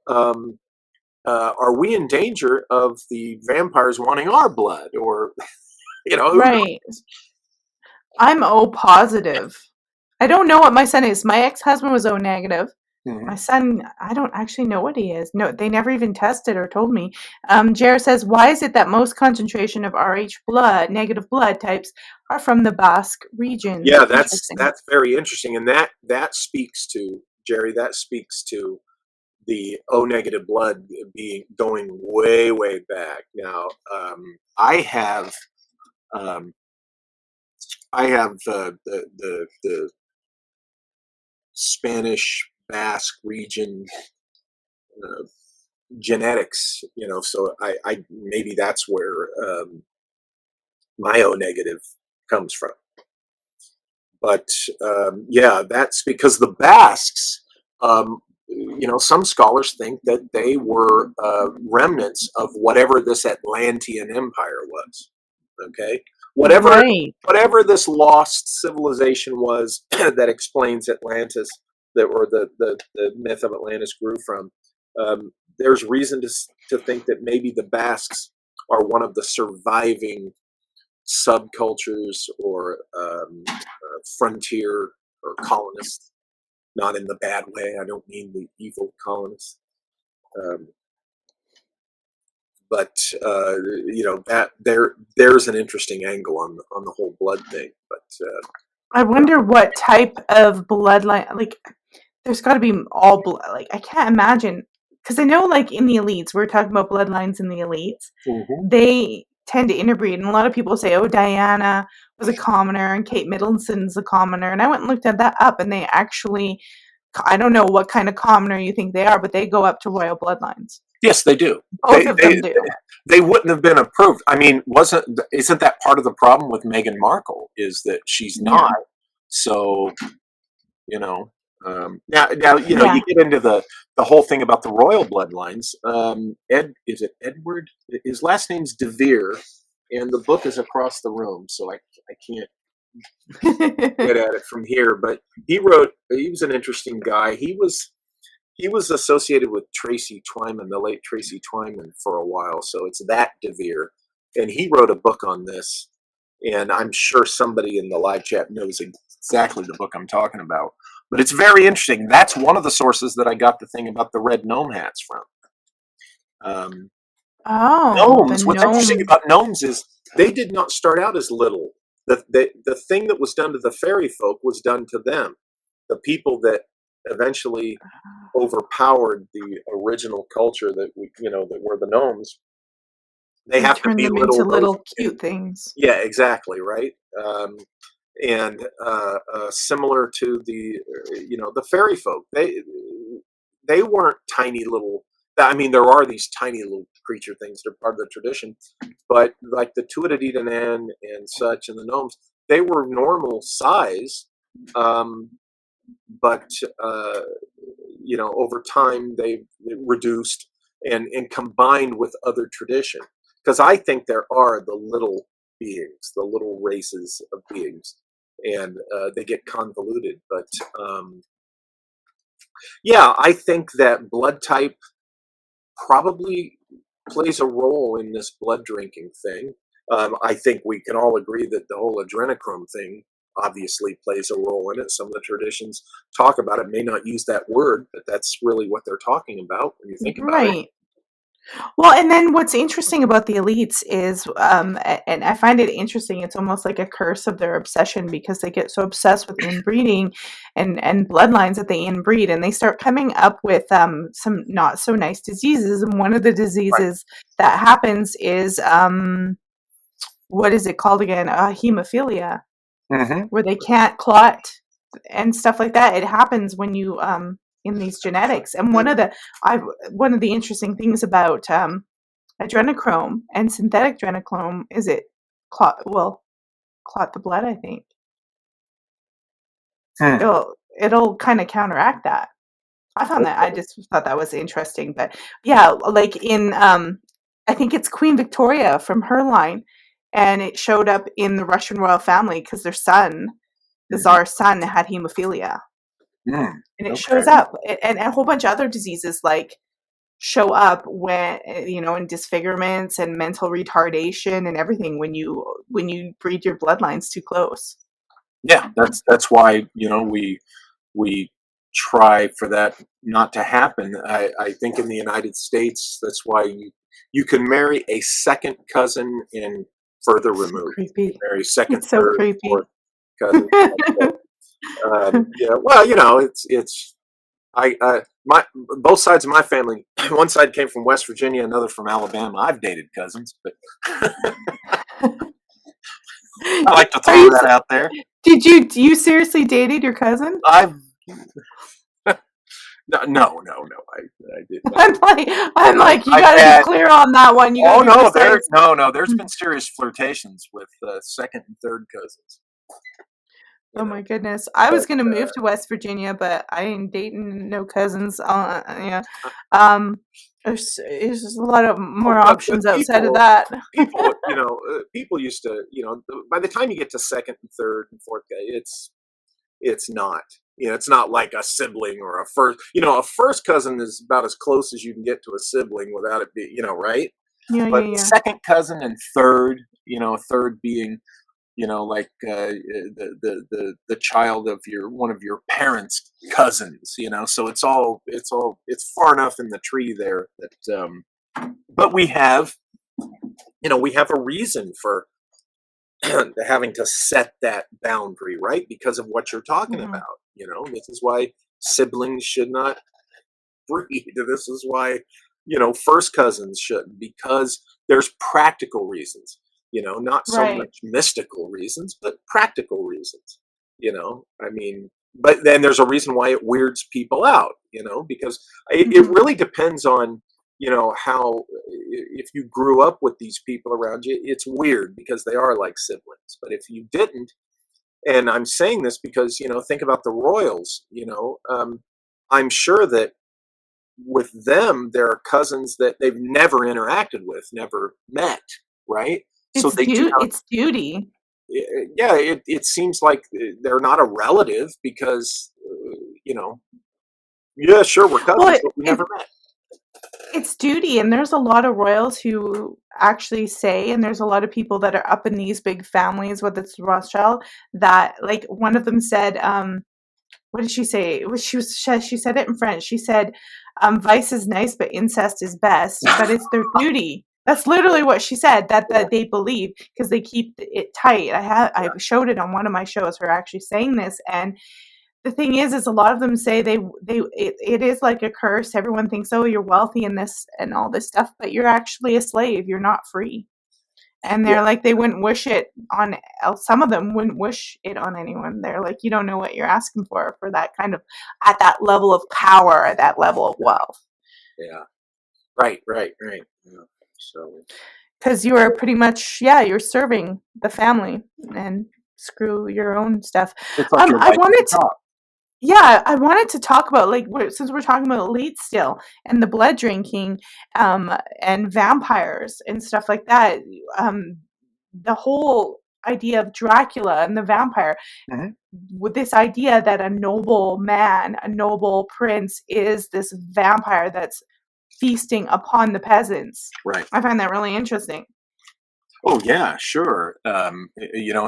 are we in danger of the vampires wanting our blood? Or, you know, Right. I'm O positive. I don't know what my son is. My ex-husband was O negative. My son, I don't actually know what he is. No, they never even tested or told me. Jared says, why is it that most concentration of Rh blood, negative blood types, are from the Basque region? Yeah, that's very interesting, and that speaks to, Jerry. That speaks to the O negative blood being going way back. Now, I have the Spanish Basque region genetics, you know, so I maybe that's where my O negative comes from. But yeah, that's because the Basques, you know, some scholars think that they were remnants of whatever this Atlantean empire was. Okay, whatever this lost civilization was that explains Atlantis, or the myth of Atlantis grew from. There's reason to think that maybe the Basques are one of the surviving subcultures or frontier or colonists, not in the bad way. I don't mean the evil colonists. But you know, that there's an interesting angle on the whole blood thing. But I wonder what type of bloodline, like, there's got to be all blood. Like, I can't imagine, because I know, like, in the elites, we're talking about bloodlines in the elites, they tend to interbreed, and a lot of people say, oh, Diana was a commoner, and Kate Middleton's a commoner, and I went and looked at that up, and they actually, I don't know what kind of commoner you think they are, but they go up to royal bloodlines. Yes, they do. Both of them do. They wouldn't have been approved. I mean, isn't that part of the problem with Meghan Markle, is that she's not? So, you know, now you know, you get into the whole thing about the royal bloodlines. Is it Edward? His last name's De Vere, and the book is across the room, so I can't get at it from here. But he was an interesting guy. He was associated with Tracy Twyman, the late Tracy Twyman, for a while. So it's that De Vere, and he wrote a book on this. And I'm sure somebody in the live chat knows exactly the book I'm talking about. But it's very interesting. That's one of the sources that I got the thing about the red gnome hats from. Gnomes. What's interesting about gnomes is they did not start out as little. The thing that was done to the fairy folk was done to them. The people that eventually overpowered the original culture that that were the gnomes. They have to be into little cute things. Yeah, exactly, right. and similar to the fairy folk. They weren't tiny little. I mean, there are these tiny little creature things that are part of the tradition, but like the Tuatha and such, and the gnomes, they were normal size, but over time they reduced and combined with other tradition. Because I think there are the little beings, the little races of beings, and they get convoluted. But yeah, I think that blood type probably plays a role in this blood drinking thing. I think we can all agree that the whole adrenochrome thing obviously plays a role in it. Some of the traditions talk about it, may not use that word, but that's really what they're talking about when you think about it. Right. Well, and then what's interesting about the elites is, and I find it interesting, it's almost like a curse of their obsession, because they get so obsessed with inbreeding and bloodlines that they inbreed, and they start coming up with some not so nice diseases. And one of the Right. diseases that happens is, what is it called again? Hemophilia, Mm-hmm. where they can't clot and stuff like that. It happens when you in these genetics. And one of the interesting things about adrenochrome and synthetic adrenochrome is it clot the blood, I think. Hmm. It'll kind of counteract that. I Okay. just thought that was interesting. But yeah, like in I think it's Queen Victoria from her line, and it showed up in the Russian royal family because their son, the Mm-hmm. Tsar's son, had hemophilia. Mm. And it Okay. shows up, and a whole bunch of other diseases like show up when, in disfigurements and mental retardation and everything when you breed your bloodlines too close. Yeah, that's why we try for that not to happen. I think in the United States, that's why you can marry a second cousin and further It's so removed. You creepy. marry second, It's so third, creepy. fourth cousin. Yeah, well, it's my both sides of my family. One side came from West Virginia, another from Alabama. I've dated cousins, but I like to Are throw you? that out there. You seriously dated your cousin? I've no. I did not. I'm like, you I've got to be had. clear on that one. You got Oh to be no, precise. there's been serious flirtations with second and third cousins. You Oh know, my goodness. I was but gonna move to West Virginia, but I ain't dating no cousins. Yeah. Um, there's just a lot of oh, more but options outside of people, that. people used to, by the time you get to second and third and fourth, it's not, it's not like a sibling or a first. A first cousin is about as close as you can get to a sibling without it being, right? Yeah, yeah, But yeah. second cousin and third, third being like the child of one of your parents' cousins. So it's far enough in the tree there that. But we have a reason for having to set that boundary, right? Because of what you're talking Hmm. about. This is why siblings should not breed. This is why first cousins shouldn't, because there's practical reasons, not so Right. much mystical reasons, but practical reasons. I mean, but then there's a reason why it weirds people out, because it Hmm. really depends on how, if you grew up with these people around you, it's weird because they are like siblings. But if you didn't, and I'm saying this because think about the royals, I'm sure that with them, there are cousins that they've never interacted with, never met, right? So they do not. It's duty. Yeah, it seems like they're not a relative because yeah, sure, we're Well, cousins, but we never met. it's duty, and there's a lot of royals who actually say, and there's a lot of people that are up in these big families, whether it's Rothschild, that like one of them said, what did she say? She said it in French. She said, "Vice is nice, but incest is best. But it's their duty." That's literally what she said. Yeah, That they believe because they keep it tight. I showed it on one of my shows. Her actually saying this, and the thing is a lot of them say it is like a curse. Everyone thinks, oh, you're wealthy and this and all this stuff, but you're actually a slave. You're not free. And Yeah. they're like, they wouldn't wish it on, some of them wouldn't wish it on anyone. They're like, you don't know what you're asking for that kind of, at that level of power, at that level of wealth. Yeah. Right. Yeah. So. Because you are pretty much, you're serving the family and screw your own stuff. It's like your I life at wanted the top. I wanted to talk about, like, since we're talking about elite still and the blood drinking, and vampires and stuff like that, the whole idea of Dracula and the vampire, Mhm. with this idea that a noble man, a noble prince, is this vampire that's feasting upon the peasants. Right. I find that really interesting. Oh yeah, sure. And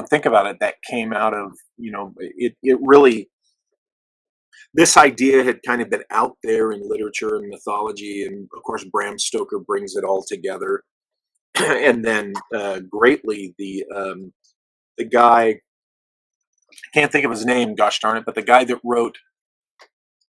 think about it. That came out of, it really, this idea had kind of been out there in literature and mythology, and of course Bram Stoker brings it all together. And then greatly, the guy, I can't think of his name, gosh darn it, but the guy that wrote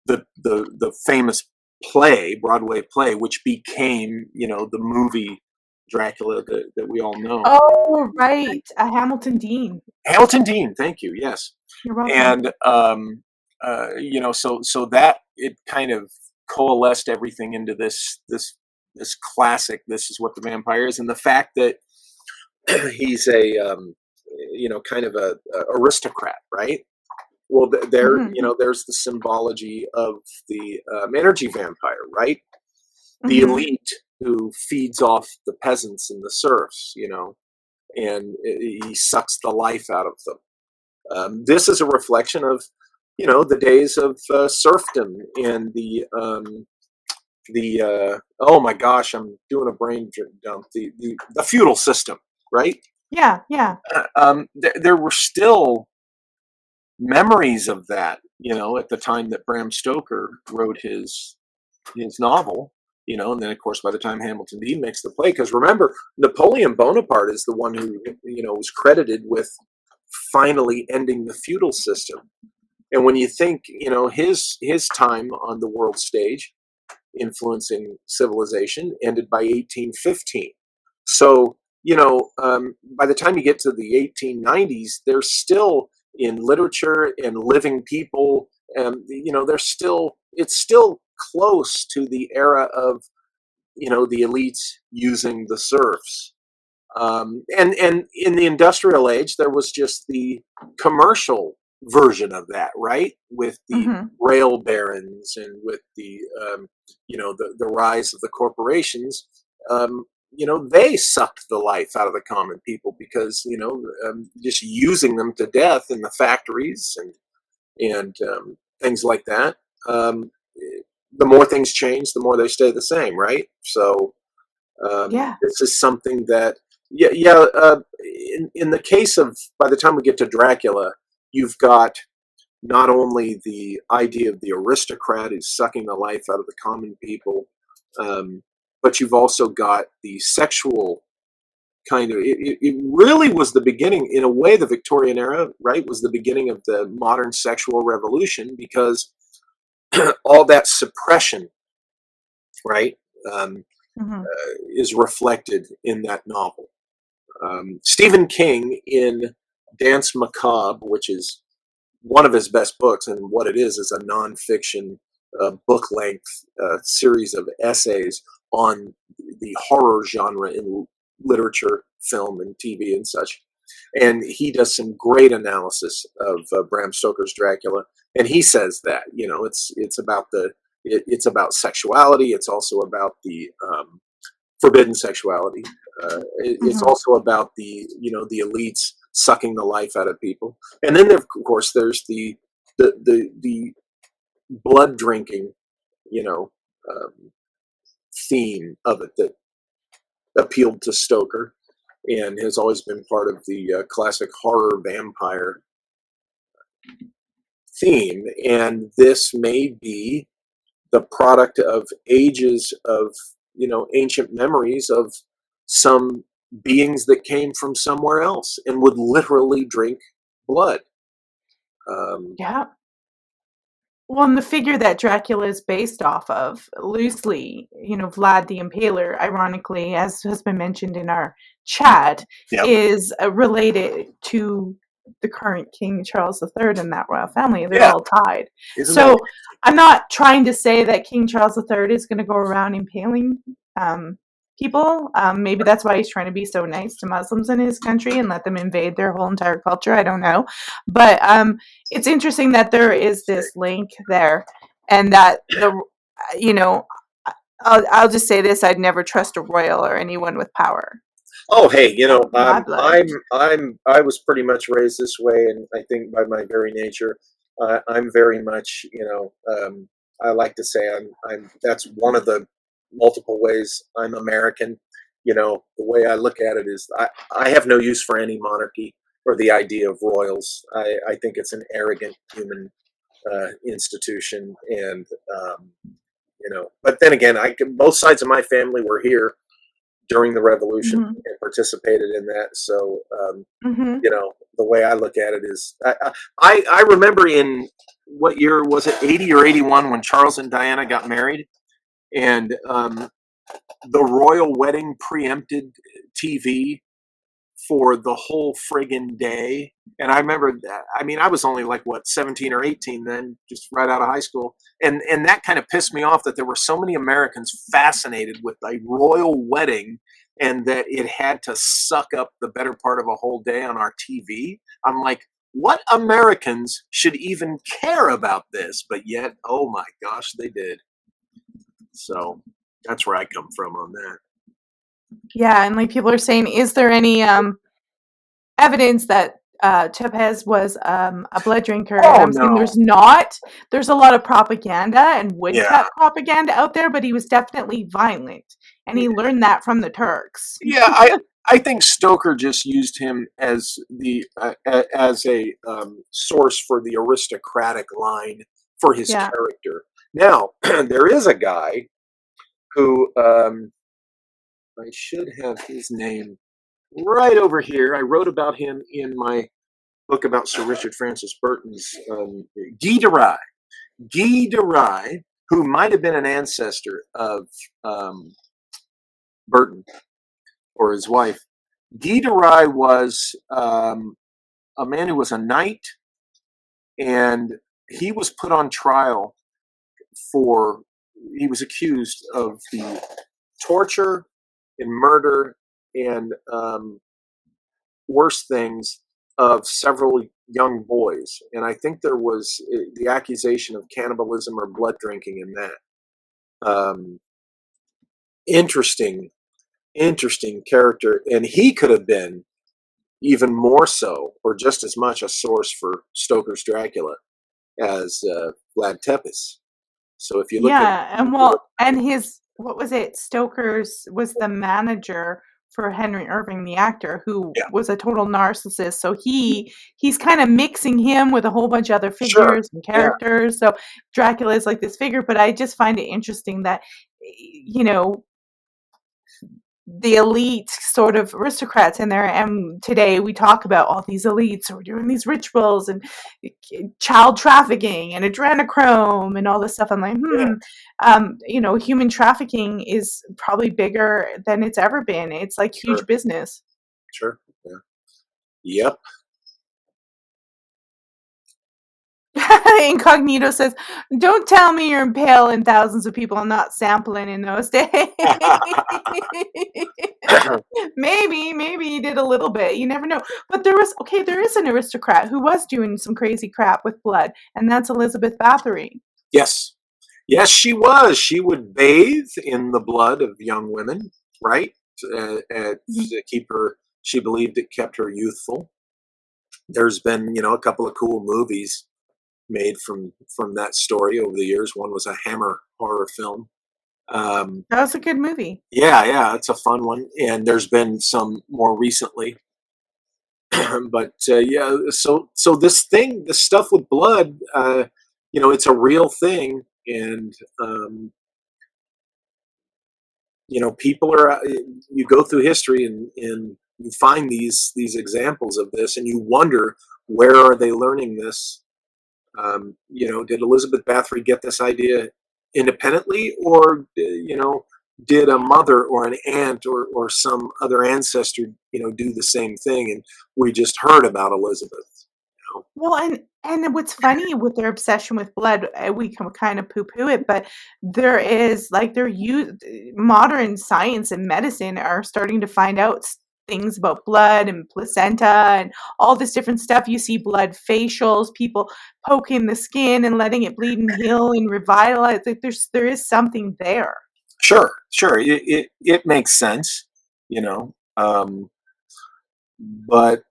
the famous play, Broadway play, which became, the movie Dracula that we all know. Oh, right. Hamilton Dean. Hamilton Dean, thank you. Yes. You're welcome. And so that it kind of coalesced everything into this classic. This is what the vampire is, and the fact that he's a kind of a aristocrat, right? Well, there's the symbology of the energy vampire, right? The elite who feeds off the peasants and the serfs, and he sucks the life out of them. This is a reflection of, the days of serfdom and oh my gosh, I'm doing a brain dump. The feudal system, right? Yeah. There were still memories of that, at the time that Bram Stoker wrote his novel, and then of course by the time Hamilton Dean makes the play, because remember, Napoleon Bonaparte is the one who, was credited with finally ending the feudal system. And when you think, his time on the world stage influencing civilization ended by 1815. So, by the time you get to the 1890s, they're still in literature and living people, and it's still close to the era of, the elites using the serfs. And in the industrial age, there was just the commercial version of that, right? With the rail barons and with the the rise of the corporations. They sucked the life out of the common people because just using them to death in the factories and things like that. The more things change, the more they stay the same, right? So this is something that, in the case of, by the time we get to Dracula, you've got not only the idea of the aristocrat who's sucking the life out of the common people, but you've also got the sexual kind of, it really was the beginning, in a way, the Victorian era, right, was the beginning of the modern sexual revolution, because all that suppression, right, is reflected in that novel. Stephen King, in Dance Macabre, which is one of his best books, and what it is a nonfiction book-length series of essays on the horror genre in literature, film, and TV and such. And he does some great analysis of Bram Stoker's Dracula, and he says that it's about it's about sexuality. It's also about the forbidden sexuality. It's also about the the elites sucking the life out of people, and then of course there's the blood drinking, theme of it that appealed to Stoker and has always been part of the classic horror vampire theme. And this may be the product of ages of ancient memories of some beings that came from somewhere else and would literally drink blood. Yeah. Well, and the figure that Dracula is based off of, loosely, Vlad the Impaler, ironically, as has been mentioned in our chat, Yep. is related to the current King Charles III and that royal family. They're Yeah. all tied. Isn't So that I'm not trying to say that King Charles III is going to go around impaling people. Maybe that's why he's trying to be so nice to Muslims in his country and let them invade their whole entire culture. I don't know. But it's interesting that there is this link there, and that I'll just say this: I'd never trust a royal or anyone with power. Oh, hey, My blood. I was pretty much raised this way, and I think by my very nature, I'm very much, I like to say that's one of the multiple ways I'm American. The way I look at it is I have no use for any monarchy or the idea of royals. I think it's an arrogant human institution, and but then again, both sides of my family were here during the revolution Mm-hmm. and participated in that. So, Mm-hmm. the way I look at it is, I remember in what year was it, 80 or 81, when Charles and Diana got married, and the royal wedding preempted TV for the whole friggin' day. And I remember that. I mean, I was only like, what, 17 or 18 then, just right out of high school. And that kind of pissed me off that there were so many Americans fascinated with a royal wedding and that it had to suck up the better part of a whole day on our TV. I'm like, what Americans should even care about this? But yet, oh my gosh, they did. So that's where I come from on that. Yeah, and like people are saying, is there any evidence that Tepes was a blood drinker? And Oh I'm saying no. there's not. There's a lot of propaganda and Yeah. woodcut propaganda out there, but he was definitely violent, and he learned that from the Turks. Yeah, I think Stoker just used him as as a source for the aristocratic line for his Yeah. character. Now there is a guy who I should have his name right over here. I wrote about him in my book about Sir Richard Francis Burton's Guy de Rye. Guy de Rye, who might have been an ancestor of Burton or his wife. Guy de Rye was a man who was a knight, and he was put on trial he was accused of the torture and murder and worse things of several young boys. And I think there was the accusation of cannibalism or blood drinking in that. Interesting character. And he could have been even more so, or just as much, a source for Stoker's Dracula as Vlad Tepes. So if you look at And his, what was it? Stoker's was the manager for Henry Irving, the actor, who was a total narcissist. So he's kind of mixing him with a whole bunch of other figures and characters. So Dracula is like this figure, but I just find it interesting that the elite sort of aristocrats in there, and today we talk about all these elites who are doing these rituals and child trafficking and adrenochrome and all this stuff. I'm like, human trafficking is probably bigger than it's ever been. It's like huge business. Sure. Yeah. Yep. Incognito says, "Don't tell me you're impaling thousands of people. I'm not sampling in those days." Maybe he did a little bit. You never know. But there is an aristocrat who was doing some crazy crap with blood, and that's Elizabeth Bathory. Yes, she was. She would bathe in the blood of young women, right? To keep her. She believed it kept her youthful. There's been, a couple of cool movies made from that story over the years. One was a Hammer horror film. That was a good movie. Yeah, it's a fun one, and there's been some more recently. But so this stuff with blood, it's a real thing, and people are. You go through history and you find these examples of this, and you wonder, where are they learning this? Did Elizabeth Bathory get this idea independently, or did a mother or an aunt or some other ancestor, do the same thing, and we just heard about Elizabeth? Well, and what's funny with their obsession with blood, we can kind of poo-poo it, but there is like modern science and medicine are starting to find out things about blood and placenta and all this different stuff. You see blood facials, people poking the skin and letting it bleed and heal and revitalize. Like there is something there. Sure, it makes sense, but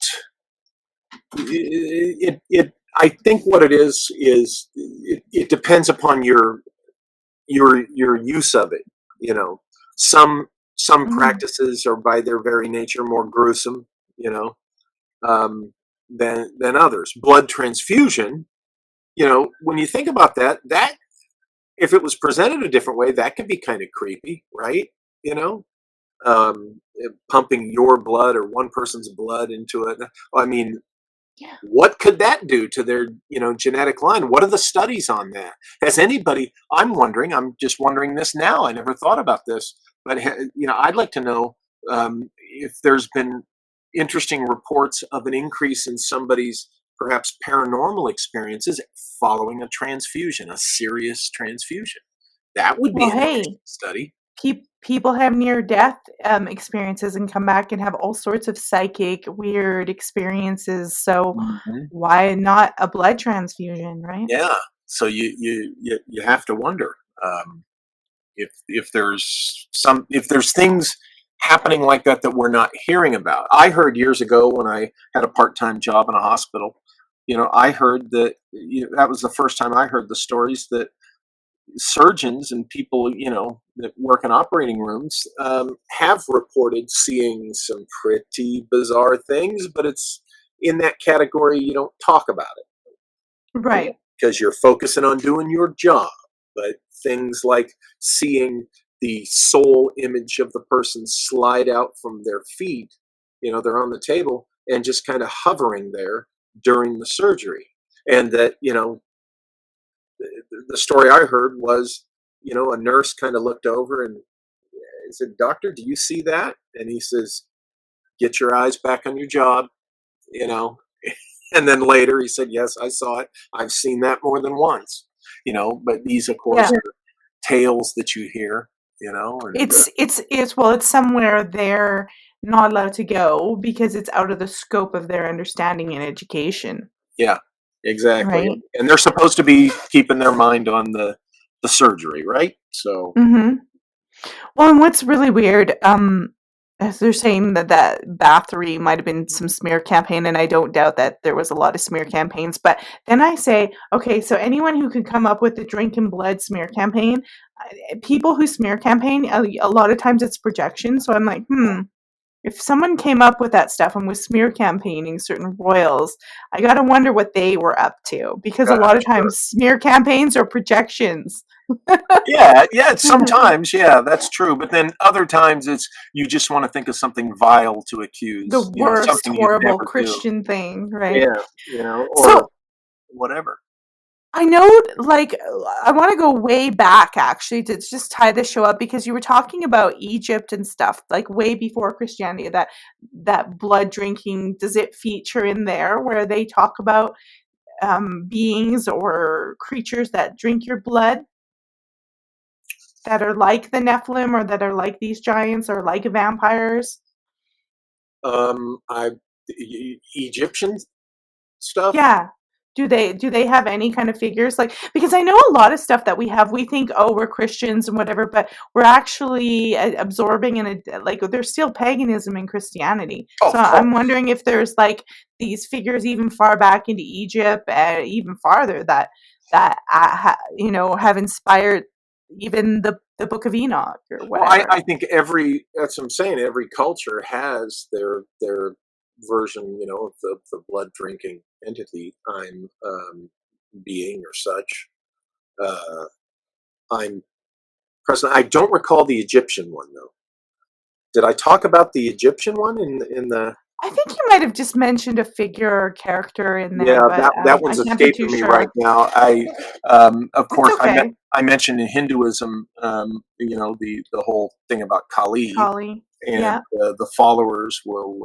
I think what it is it depends upon your use of it. Some Mhm. practices are by their very nature more gruesome, than others. Blood transfusion, when you think about that if it was presented a different way, that could be kind of creepy, right? You know, pumping your blood or one person's blood into it. I mean, Yeah. what could that do to their genetic line? What are the studies on that? Has anybody? I'm just wondering this now. I never thought about this, but I'd like to know if there's been interesting reports of an increase in somebody's perhaps paranormal experiences following a transfusion, a serious transfusion. That would be Well, an interesting hey, study. people have near death experiences and come back and have all sorts of psychic weird experiences. So Mhm. why not a blood transfusion, right? Yeah. So you have to wonder. If there's things happening like that we're not hearing about. I heard years ago when I had a part-time job in a hospital, I heard that that was the first time I heard the stories that surgeons and people that work in operating rooms have reported seeing some pretty bizarre things, but it's in that category you don't talk about it Right. because you're focusing on doing your job. But things like seeing the soul image of the person slide out from their feet, they're on the table and just kind of hovering there during the surgery. And that, the story I heard was, a nurse kind of looked over and said, "Doctor, do you see that?" And he says, "Get your eyes back on your job," you know. And then later he said, "Yes, I saw it. I've seen that more than once." But these, of course, Yeah. are tales that you hear, and It's somewhere they're not allowed to go because it's out of the scope of their understanding and education, yeah, exactly. right? And they're supposed to be keeping their mind on the surgery, right? So, Mhm. Well, and what's really weird, as they're saying that Bathory might have been some smear campaign, and I don't doubt that there was a lot of smear campaigns. But then I say, okay, so anyone who can come up with the drink and blood smear campaign, people who smear campaign, a lot of times it's projection. So I'm like, if someone came up with that stuff and was smear campaigning certain royals, I gotta wonder what they were up to because a lot of sure. times smear campaigns are projections. Yeah, sometimes, yeah, that's true. But then other times it's you just want to think of something vile to The accuse, worst something you'd horrible never do. Christian thing, right? Yeah, or So, whatever. I know, like, I wanna go way back actually to just tie this show up because you were talking about Egypt and stuff, like, way before Christianity, that blood drinking, does it feature in there where they talk about, beings or creatures that drink your blood that are like the Nephilim or that are like these giants or like vampires? I Egyptian stuff. Yeah. Do they have any kind of figures? Like, because I know a lot of stuff that we have, we think, "Oh, we're Christians and whatever," but we're actually absorbing like, there's still paganism in Christianity. Oh, So of I'm course. wondering if there's, like, these figures even far back into Egypt, even farther that have inspired even the Book of Enoch or Well, I, whatever. I think that's what I'm saying. Every culture has their version, of the blood drinking entity I'm being or such. Uh, I'm present. I don't recall the Egyptian one though. Did I talk about the Egyptian one in the? I think you might have just mentioned a figure or character in Yeah, there, but that I one's can't be too escaping me right sure. now. Of It's course, okay, I mentioned in Hinduism, the whole thing about Kali, Holly. and Yeah. the followers will,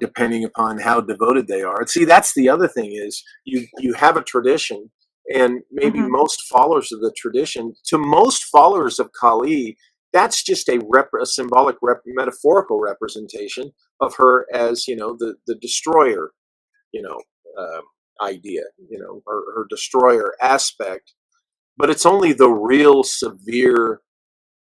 depending upon how devoted they are. See, that's the other thing is you have a tradition, and maybe Hmm. most followers of the tradition, to most followers of Kali, that's just a symbolic, metaphorical representation of her as the destroyer, you know, um, idea, her destroyer aspect. But it's only the real severe,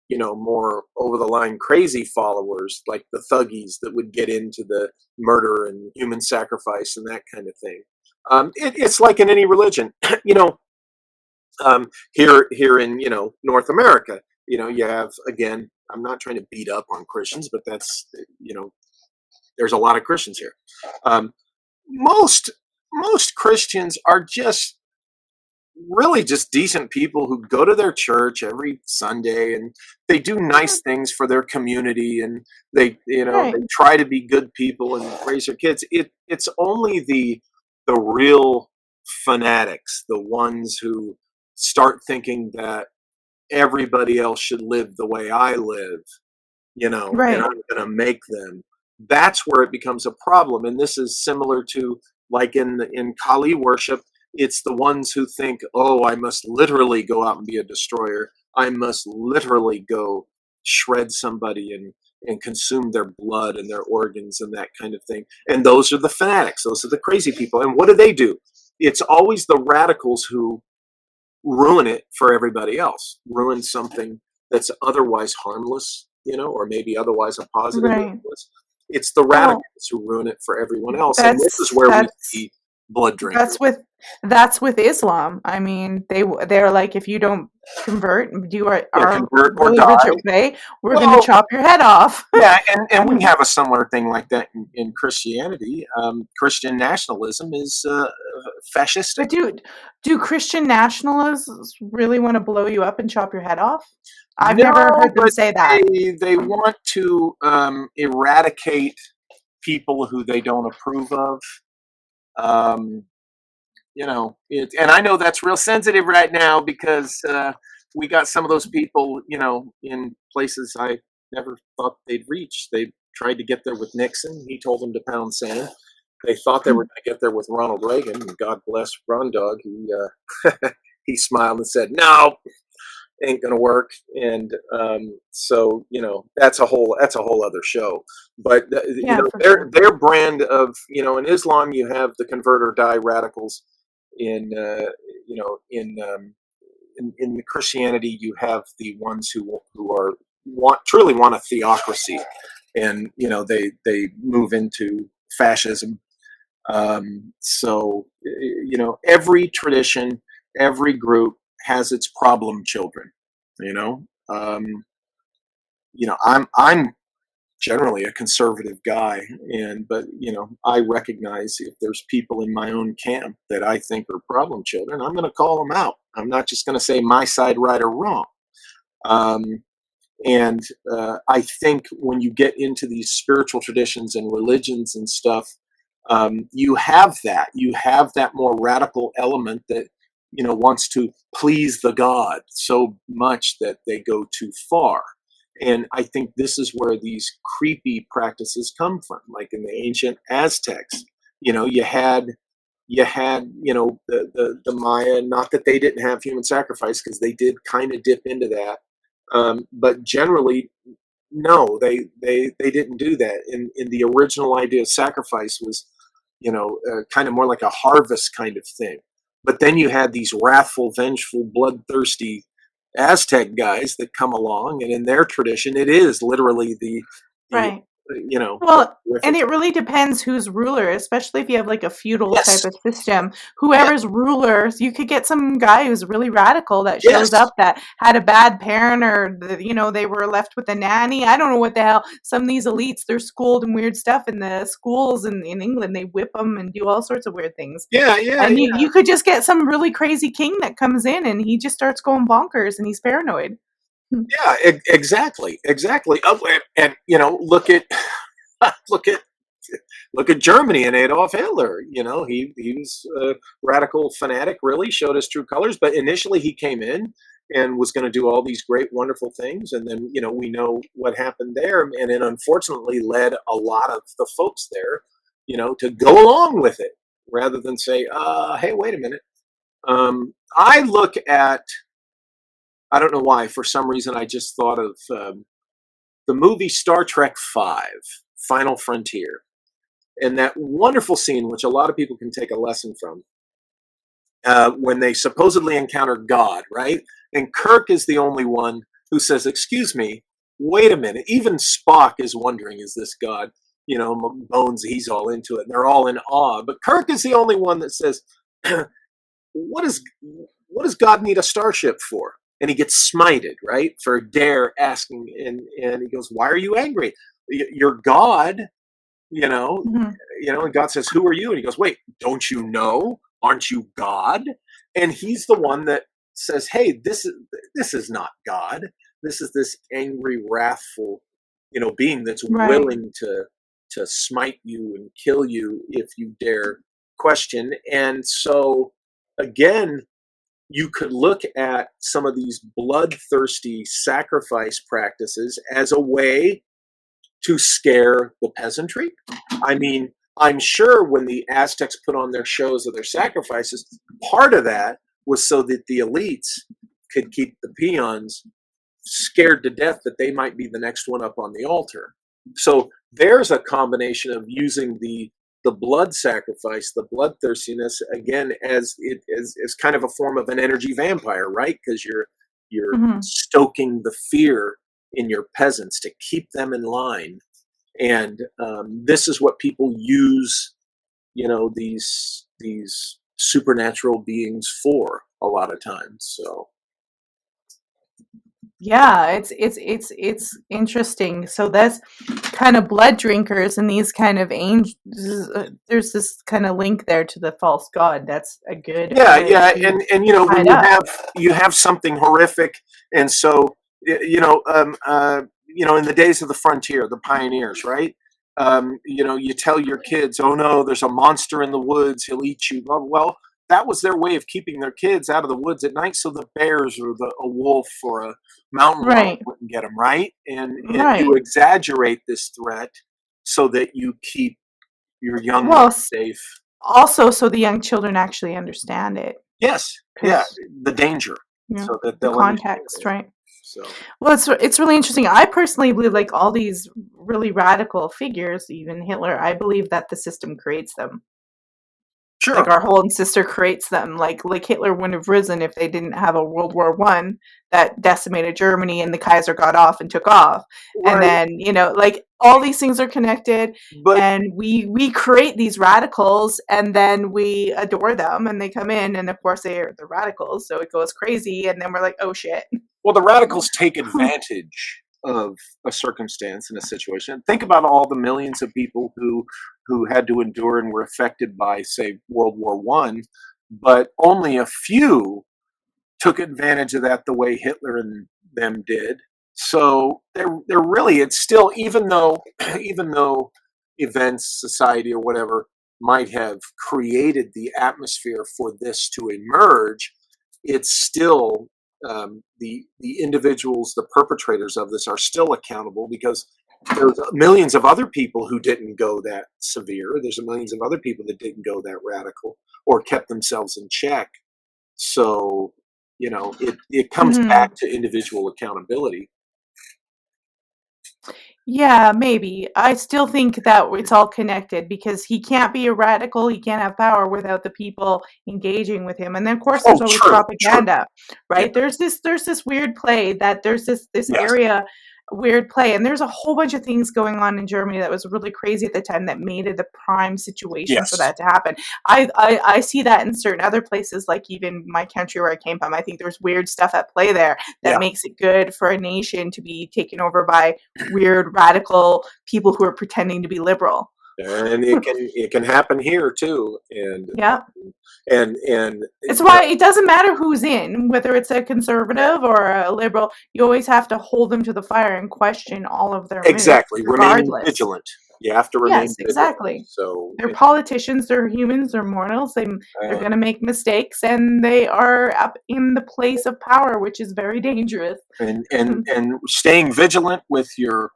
more over the line crazy followers like the thuggies that would get into the murder and human sacrifice and that kind of thing. It's like in any religion, you know, here in North America, you have, again, I'm not trying to beat up on Christians, but that's there's a lot of Christians here. Um, most most Christians are just really just decent people who go to their church every Sunday, and they do Yeah, nice things for their community, and they right. try to be good people and raise their kids. It's only the real fanatics, the ones who start thinking that everybody else should live the way I live, and Right. I'm going to make them. That's where it becomes a problem. And this is similar to, like, in Kali worship, it's the ones who think, oh, I must literally go out and be a destroyer. I must literally go shred somebody and consume their blood and their organs and that kind of thing. And those are the fanatics. Those are the crazy people. And what do? It's always the radicals who ruin it for everybody else, ruin something that's otherwise harmless, or maybe otherwise a positive Right. influence. It's the Well, radicals who ruin it for everyone else. And this is that's where we that's see blood that's drinkers. with that's with Islam. I mean, they're like, if you don't convert, do Yeah, our convert or really die. rigid way, we're going to Well, chop your head off. yeah, and we have a similar thing like that in Christianity. Christian nationalism is fascistic. But do Christian nationalists really want to blow you up and chop your head off? I've never No, heard them but say that. they want to eradicate people who they don't approve of. Um, and I know that's real sensitive right now because we got some of those people, in places I never thought they'd reach. They tried to get there with Nixon. He told them to pound sand. They thought they were going to get there with Ronald Reagan. And God bless Ron Dog. He smiled and said, "No, ain't going to work." And so that's a whole other show. But Yeah, for their sure. brand of, in Islam you have the convert or die radicals. In you know in the Christianity you have the ones who are truly want a theocracy, and they move into fascism. So every tradition, every group has its problem children. You know, um, I'm generally a conservative guy, but I recognize if there's people in my own camp that I think are problem children, I'm going to call them out. I'm not just going to say my side right or wrong. Um, and I think when you get into these spiritual traditions and religions and stuff, you have that more radical element that wants to please the god so much that they go too far. And I think this is where these creepy practices come from, like in the ancient Aztecs. You had the Maya. Not that they didn't have human sacrifice, because they did kind of dip into that, but generally, no, they didn't do that. In the original idea of sacrifice was, kind of more like a harvest kind of thing. But then you had these wrathful, vengeful, bloodthirsty Aztec guys that come along, and in their tradition, it is literally the Right. the Well, and horrific. it really depends who's ruler, especially if you have like a feudal type Yes, of system. yes, Whoever's ruler, so you could get some guy who's really radical that shows yes. up that had a bad parent, or they were left with a nanny. I don't know what the hell. Some of these elites, they're schooled in weird stuff in the schools in England. They whip them and do all sorts of weird things. Yeah, yeah, And yeah, you could just get some really crazy king that comes in and he just starts going bonkers and he's paranoid. yeah. Exactly, exactly. And look at look at Germany and Adolf Hitler. He was a radical fanatic, really showed his true colors. But initially, he came in and was going to do all these great, wonderful things, and then we know what happened there, and it unfortunately led a lot of the folks there, to go along with it rather than say, "Hey, wait a minute." I look at, I don't know why, for some reason, I just thought of the movie Star Trek V, Final Frontier. And that wonderful scene, which a lot of people can take a lesson from, when they supposedly encounter God, right? And Kirk is the only one who says, "Excuse me, wait a minute." Even Spock is wondering, is this God? Bones, he's all into it. And they're all in awe. But Kirk is the only one that says, what does God need a starship for? And he gets smited, right? For dare asking. And he goes, "Why are you angry? You're God." And God says, "Who are you?" And he goes, "Wait, don't you know? Aren't you God?" And he's the one that says, "Hey, this is not God. This is this angry, wrathful, being that's willing to smite you and kill you if you dare question." And so, again, you could look at some of these bloodthirsty sacrifice practices as a way to scare the peasantry. I mean, I'm sure when the Aztecs put on their shows of their sacrifices, part of that was so that the elites could keep the peons scared to death that they might be the next one up on the altar. So there's a combination of using the blood sacrifice, the bloodthirstiness, again, as kind of a form of an energy vampire, right? Because you're stoking the fear in your peasants to keep them in line. And this is what people use, these supernatural beings for a lot of times. So yeah, it's interesting. So that's kind of blood drinkers and these kind of angels. There's this kind of link there to the false god. That's a good yeah, and when you have something horrific, and so in the days of the frontier, the pioneers, right? You tell your kids, "Oh no, there's a monster in the woods. He'll eat you." Well, that was their way of keeping their kids out of the woods at night, so the bears or a wolf or a mountain lion wouldn't get them, right? And you exaggerate this threat so that you keep your young ones safe. Also, so the young children actually understand it. Yes, yeah, the danger, so that they'll context, right? So, well, it's really interesting. I personally believe, like, all these really radical figures, even Hitler, I believe that the system creates them. Sure. Like, our whole sister creates them. Like Hitler wouldn't have risen if they didn't have a World War I that decimated Germany and the Kaiser got off and took off. Right. And then, like, all these things are connected, and we create these radicals, and then we adore them, and they come in, and of course they're the radicals, so it goes crazy, and then we're like, oh shit. Well, the radicals take advantage of a circumstance and a situation. Think about all the millions of people who had to endure and were affected by, say, World War I, but only a few took advantage of that the way Hitler and them did. So they're really, it's still, even though events, society, or whatever might have created the atmosphere for this to emerge, it's still the individuals, the perpetrators of this, are still accountable, because there's millions of other people who didn't go that severe. There's millions of other people that didn't go that radical or kept themselves in check. So, it comes back to individual accountability. Yeah, maybe. I still think that it's all connected, because he can't be a radical, he can't have power without the people engaging with him. And then, of course, there's always propaganda, right? Yeah. There's this weird play that there's this area, weird play, and there's a whole bunch of things going on in Germany that was really crazy at the time that made it the prime situation for that to happen. I see that in certain other places, like even my country where I came from. I think there's weird stuff at play there that makes it good for a nation to be taken over by weird radical people who are pretending to be liberal. And it can happen here too. And and it's why it doesn't matter who's in, whether it's a conservative or a liberal. You always have to hold them to the fire and question all of their moves, remain vigilant. You have to remain Yes, vigilant. exactly. So They're politicians, they're humans, they're mortals. They're going to make mistakes, and they are up in the place of power, which is very dangerous. and staying vigilant with your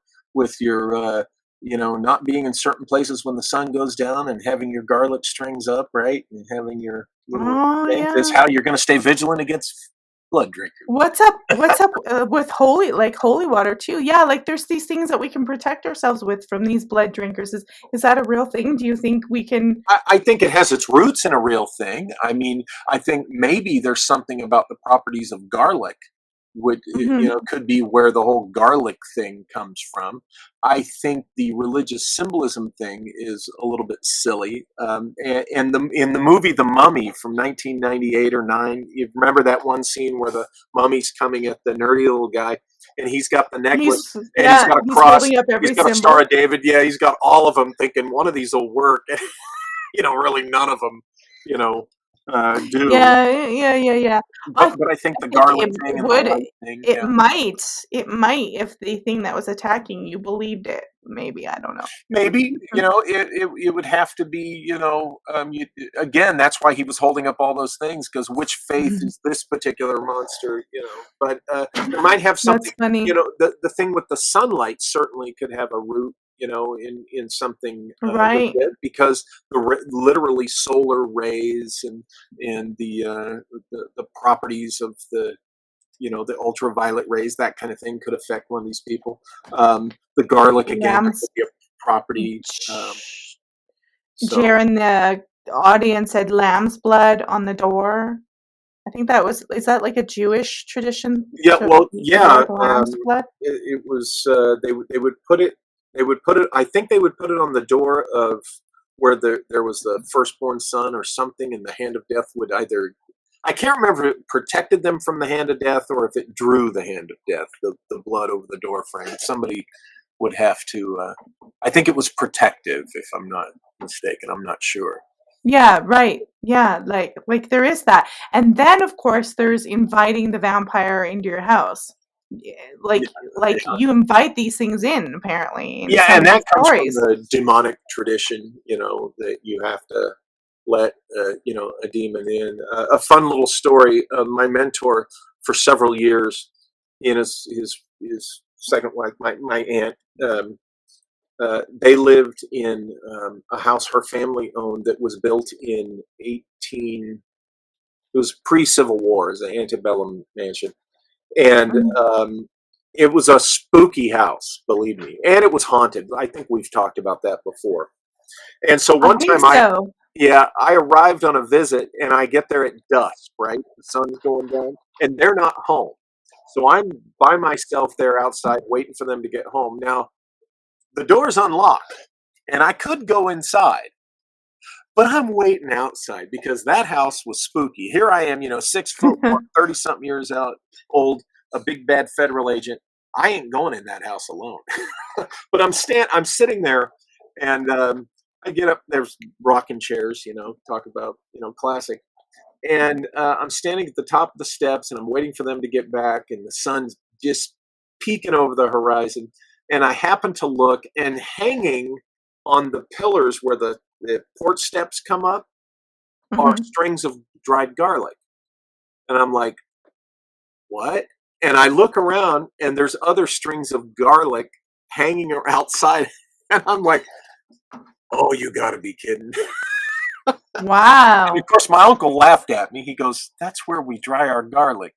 not being in certain places when the sun goes down, and having your garlic strings up, right, and having your little Oh things is yeah. how you're going to stay vigilant against blood drinkers. What's up with holy water too? Yeah, like there's these things that we can protect ourselves with from these blood drinkers. Is that a real thing? Do you think we can? I think it has its roots in a real thing. I mean, I think maybe there's something about the properties of garlic Mhm. could be where the whole garlic thing comes from. I think the religious symbolism thing is a little bit silly. And in the movie The Mummy from 1998 or 9, you remember that one scene where the mummy's coming at the nerdy little guy, and he's got the necklace, and he's got a He's cross, holding up he's every got a Star symbol. of David. Yeah, he's got all of them, thinking one of these will work. Really none of them, do. Yeah. I But I think the think garlic thing and the light thing, it yeah. might, if the thing that was attacking you believed it. Maybe, I don't know. Maybe, it would have to be, again, that's why he was holding up all those things, because which faith is this particular monster, but there might have something, That's funny. the thing with the sunlight certainly could have a root, in something Right. legit, because literally solar rays and the properties of the ultraviolet rays, that kind of thing could affect one of these people. The garlic, again, that could Lamb's be a property. So Jaren, the audience said lamb's blood on the door. I think is that like a Jewish tradition yeah, to well, keep the door yeah, with lamb's blood? it was they would put it I think they would put it on the door of where there was the firstborn son or something, and the hand of death would either, I can't remember if it protected them from the hand of death or if it drew the hand of death, the blood over the door frame. Somebody would have to, I think it was protective, if I'm not mistaken. I'm not sure. Yeah, right. Yeah, like there is that. And then of course there's inviting the vampire into your house. Yeah, Yeah, like you invite these things in apparently in yeah, some and of these that comes from stories. the demonic tradition, that you have to let, a demon in. A fun little story. My mentor for several years, in his second wife, my aunt, they lived in a house her family owned that was built in 18. It was pre-Civil War, as an antebellum mansion, and Mm, it was a spooky house, believe me, and it was haunted. I think we've talked about that before. And so I one think time, so. I arrived on a visit, and I get there at dusk, right? The sun's going down, and they're not home. So I'm by myself there outside waiting for them to get home. Now, the door's unlocked, and I could go inside, but I'm waiting outside because that house was spooky. Here I am, 6 foot, 30 something years old, a big bad federal agent. I ain't going in that house alone. But I'm sitting there, and I get up. There's rocking chairs, talk about classic. And I'm standing at the top of the steps, and I'm waiting for them to get back, and the sun's just peeking over the horizon. And I happen to look, and hanging on the pillars where the porch steps come up are Mhm. strings of dried garlic. And I'm like, what? And I look around, and there's other strings of garlic hanging outside. And I'm like, oh, you got to be kidding. And of Wow. course, my uncle laughed at me. He goes, that's where we dry our garlic.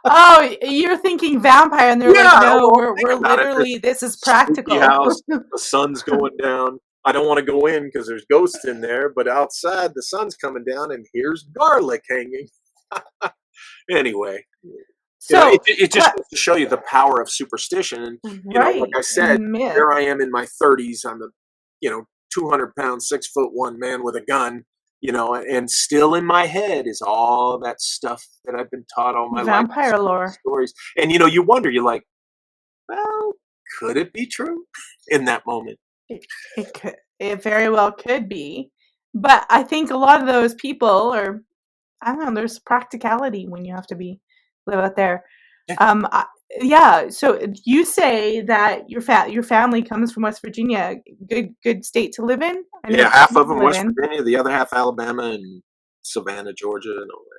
Oh, you're thinking vampire, and they're like, Yeah, no, well, think we're about it. This literally, this is spooky practical. house, the sun's going down. I don't want to go in because there's ghosts in there, but outside the sun's coming down, and here's garlic hanging. Anyway, So, it just goes to show you the power of superstition. And like right, I said, and myth. here I am in my 30s. I'm a 200 pound, 6'1" man with a gun. And still in my head is all that stuff that I've been taught all my life, Vampire lore. stories. And you wonder, you're like, well, could it be true in that moment? It very well could be, but I think a lot of those people are, I don't know, there's practicality when you have to live out there. Yeah. yeah, so you say that your family comes from West Virginia. Good state to live in. I know Yeah, it's half cheap of to them live West in. Virginia, the other half Alabama and Savannah, Georgia, and all that.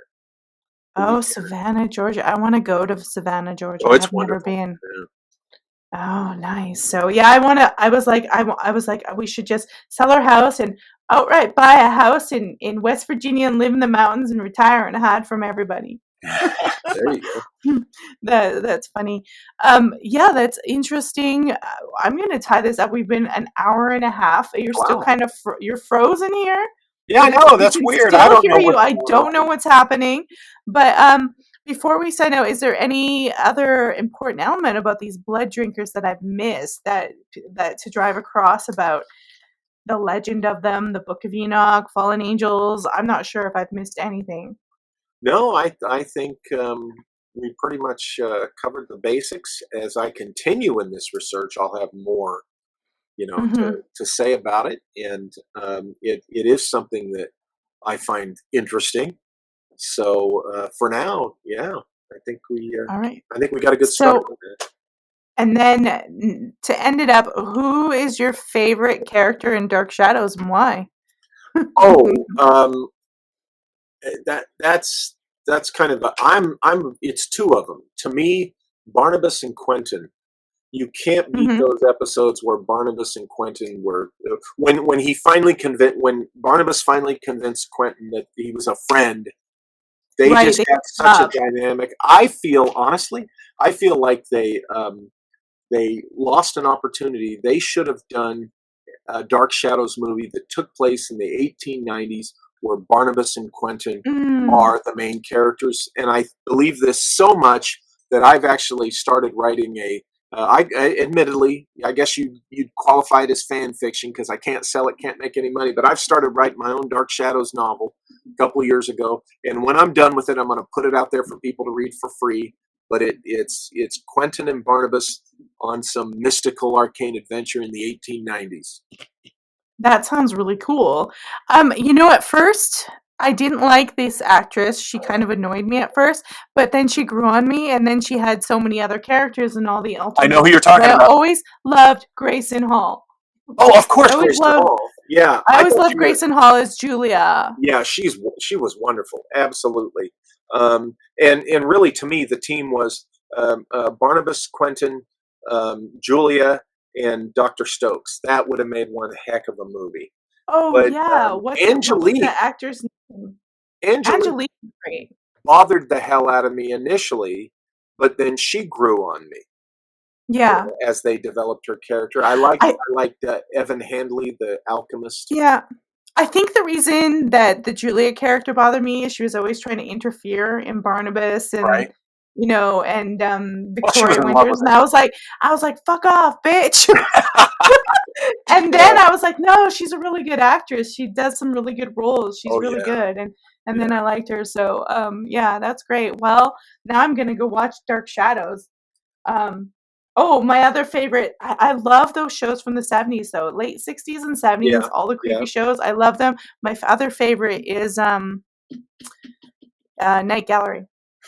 Oh, Savannah, Georgia. I want to go to Savannah, Georgia. Oh, I it's have never wonderful. been. Yeah. Oh, nice. So yeah, I was like, I was like, we should just sell our house and outright buy a house in West Virginia and live in the mountains and retire and hide from everybody. There you go. That's funny. Yeah, that's interesting. I'm gonna tie this up. We've been an hour and a half. You're still Wow. kind of you're frozen here. Yeah, I know. We That's can weird. I still don't hear know you. what's I going don't know on. what's happening. But before we sign out, is there any other important element about these blood drinkers that I've missed that to drive across about the legend of them, the Book of Enoch, fallen angels? I'm not sure if I've missed anything. No, I think we pretty much covered the basics. As I continue in this research, I'll have more, Hmm. to say about it, and it is something that I find interesting. So for now, yeah, I think we All right. I think we got a good start So, with that. and then to end it up, who is your favorite character in Dark Shadows and why? Oh, that's kind of I'm it's two of them to me, Barnabas and Quentin. You can't beat Hmm. those episodes where Barnabas and Quentin were when he finally convinced when Barnabas finally convinced Quentin that he was a friend. They Right. just They have such a love. dynamic. I feel honestly, I feel like they lost an opportunity. They should have done a Dark Shadows movie that took place in the 1890s, where Barnabas and Quentin Mm. are the main characters. And I believe this so much that I've actually started writing a. Admittedly, I guess you'd qualify it as fan fiction because I can't sell it, can't make any money. But I've started writing my own Dark Shadows novel a couple of years ago, and when I'm done with it, I'm going to put it out there for people to read for free. But it's Quentin and Barnabas on some mystical arcane adventure in the 1890s. That sounds really cool. At first I didn't like this actress. She kind of annoyed me at first, but then she grew on me, and then she had so many other characters and all the I know alternates. who you're But talking I about. always loved Grayson Hall. Oh, of I course, always Grayson loved Hall. Yeah, I I always thought loved you were. Grayson Hall as Julia. Yeah, she was wonderful, absolutely. And really, to me, the team was Barnabas, Quentin, Julia, and Dr. Stokes. That would have made one heck of a movie. Oh But yeah, what was Angelique, that actor's name? Angelique Angelique was great. bothered the hell out of me initially, but then she grew on me. Yeah. As they developed her character. I I liked Evan Handley, the alchemist. Yeah. I think the reason that the Julia character bothered me is she was always trying to interfere in Barnabas and Right. Well, she was Victoria in love Winters, with and I was like, "Fuck off, bitch." him. And then Yeah. I was like, "No, she's a really good actress. She does some really good roles. She's Oh really yeah. good." And then Yeah. I liked her. So, yeah, that's great. Well, now I'm gonna go watch Dark Shadows. Um, oh, my other favorite, I love those shows from the 70s though, late 60s and 70s, Yeah. all the Yeah. creepy shows. I love them. My other favorite is Night Gallery.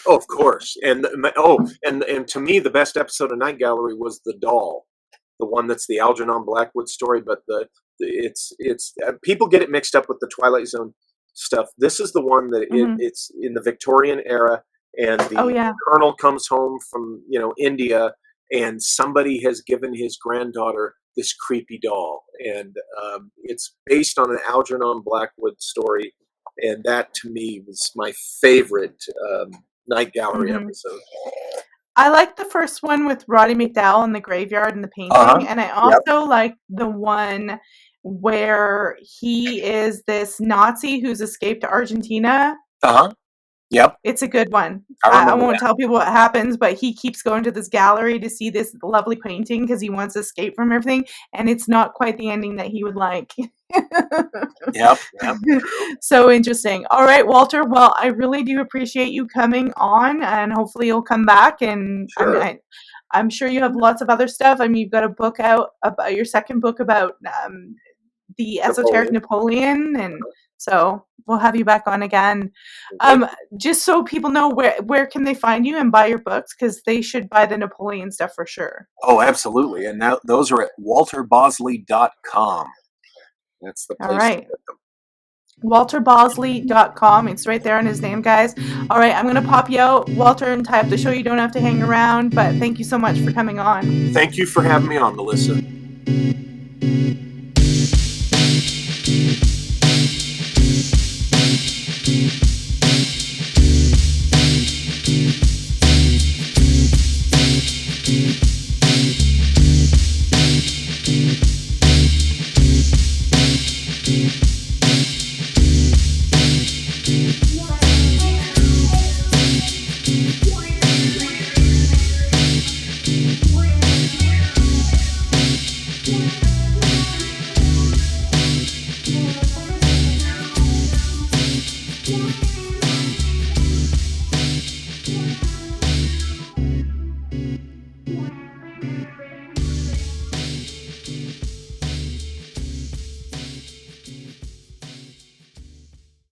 Oh, of course. And to me, the best episode of Night Gallery was the doll, the one that's the Algernon Blackwood story. But it's people get it mixed up with the Twilight Zone stuff. This is the one that Hmm. it's in the Victorian era, and Oh the yeah. colonel comes home from India, and somebody has given his granddaughter this creepy doll, and it's based on an Algernon Blackwood story, and that to me was my favorite. Night Gallery Hmm. episode. I like the first one with Roddy McDowell in the graveyard and the Uh-huh. painting, and I Yep. also like the one where he is this Nazi who's escaped to Argentina. Uh-huh. Yep. It's a good one. I I remember won't that. tell people what happens, but he keeps going to this gallery to see this lovely painting because he wants to escape from everything, and it's not quite the ending that he would like. Yep. Yep. True. So interesting. All right, Walter. Well, I really do appreciate you coming on, and hopefully you'll come back. And Sure. I'm sure you have lots of other stuff. I mean, you've got a book out about your second book about the esoteric Napoleon. Napoleon, and so we'll have you back on again. Just so people know, where can they find you and buy your books? Because they should buy the Napoleon stuff for sure. Oh, absolutely. And now those are at walterbosley.com. That's the place All right. to get them. WalterBosley.com. It's right there on his name, guys. All right, I'm going to pop you out, Walter, and tie up the show. You don't have to hang around, but thank you so much for coming on. Thank you for having me on, Melissa. Yeah.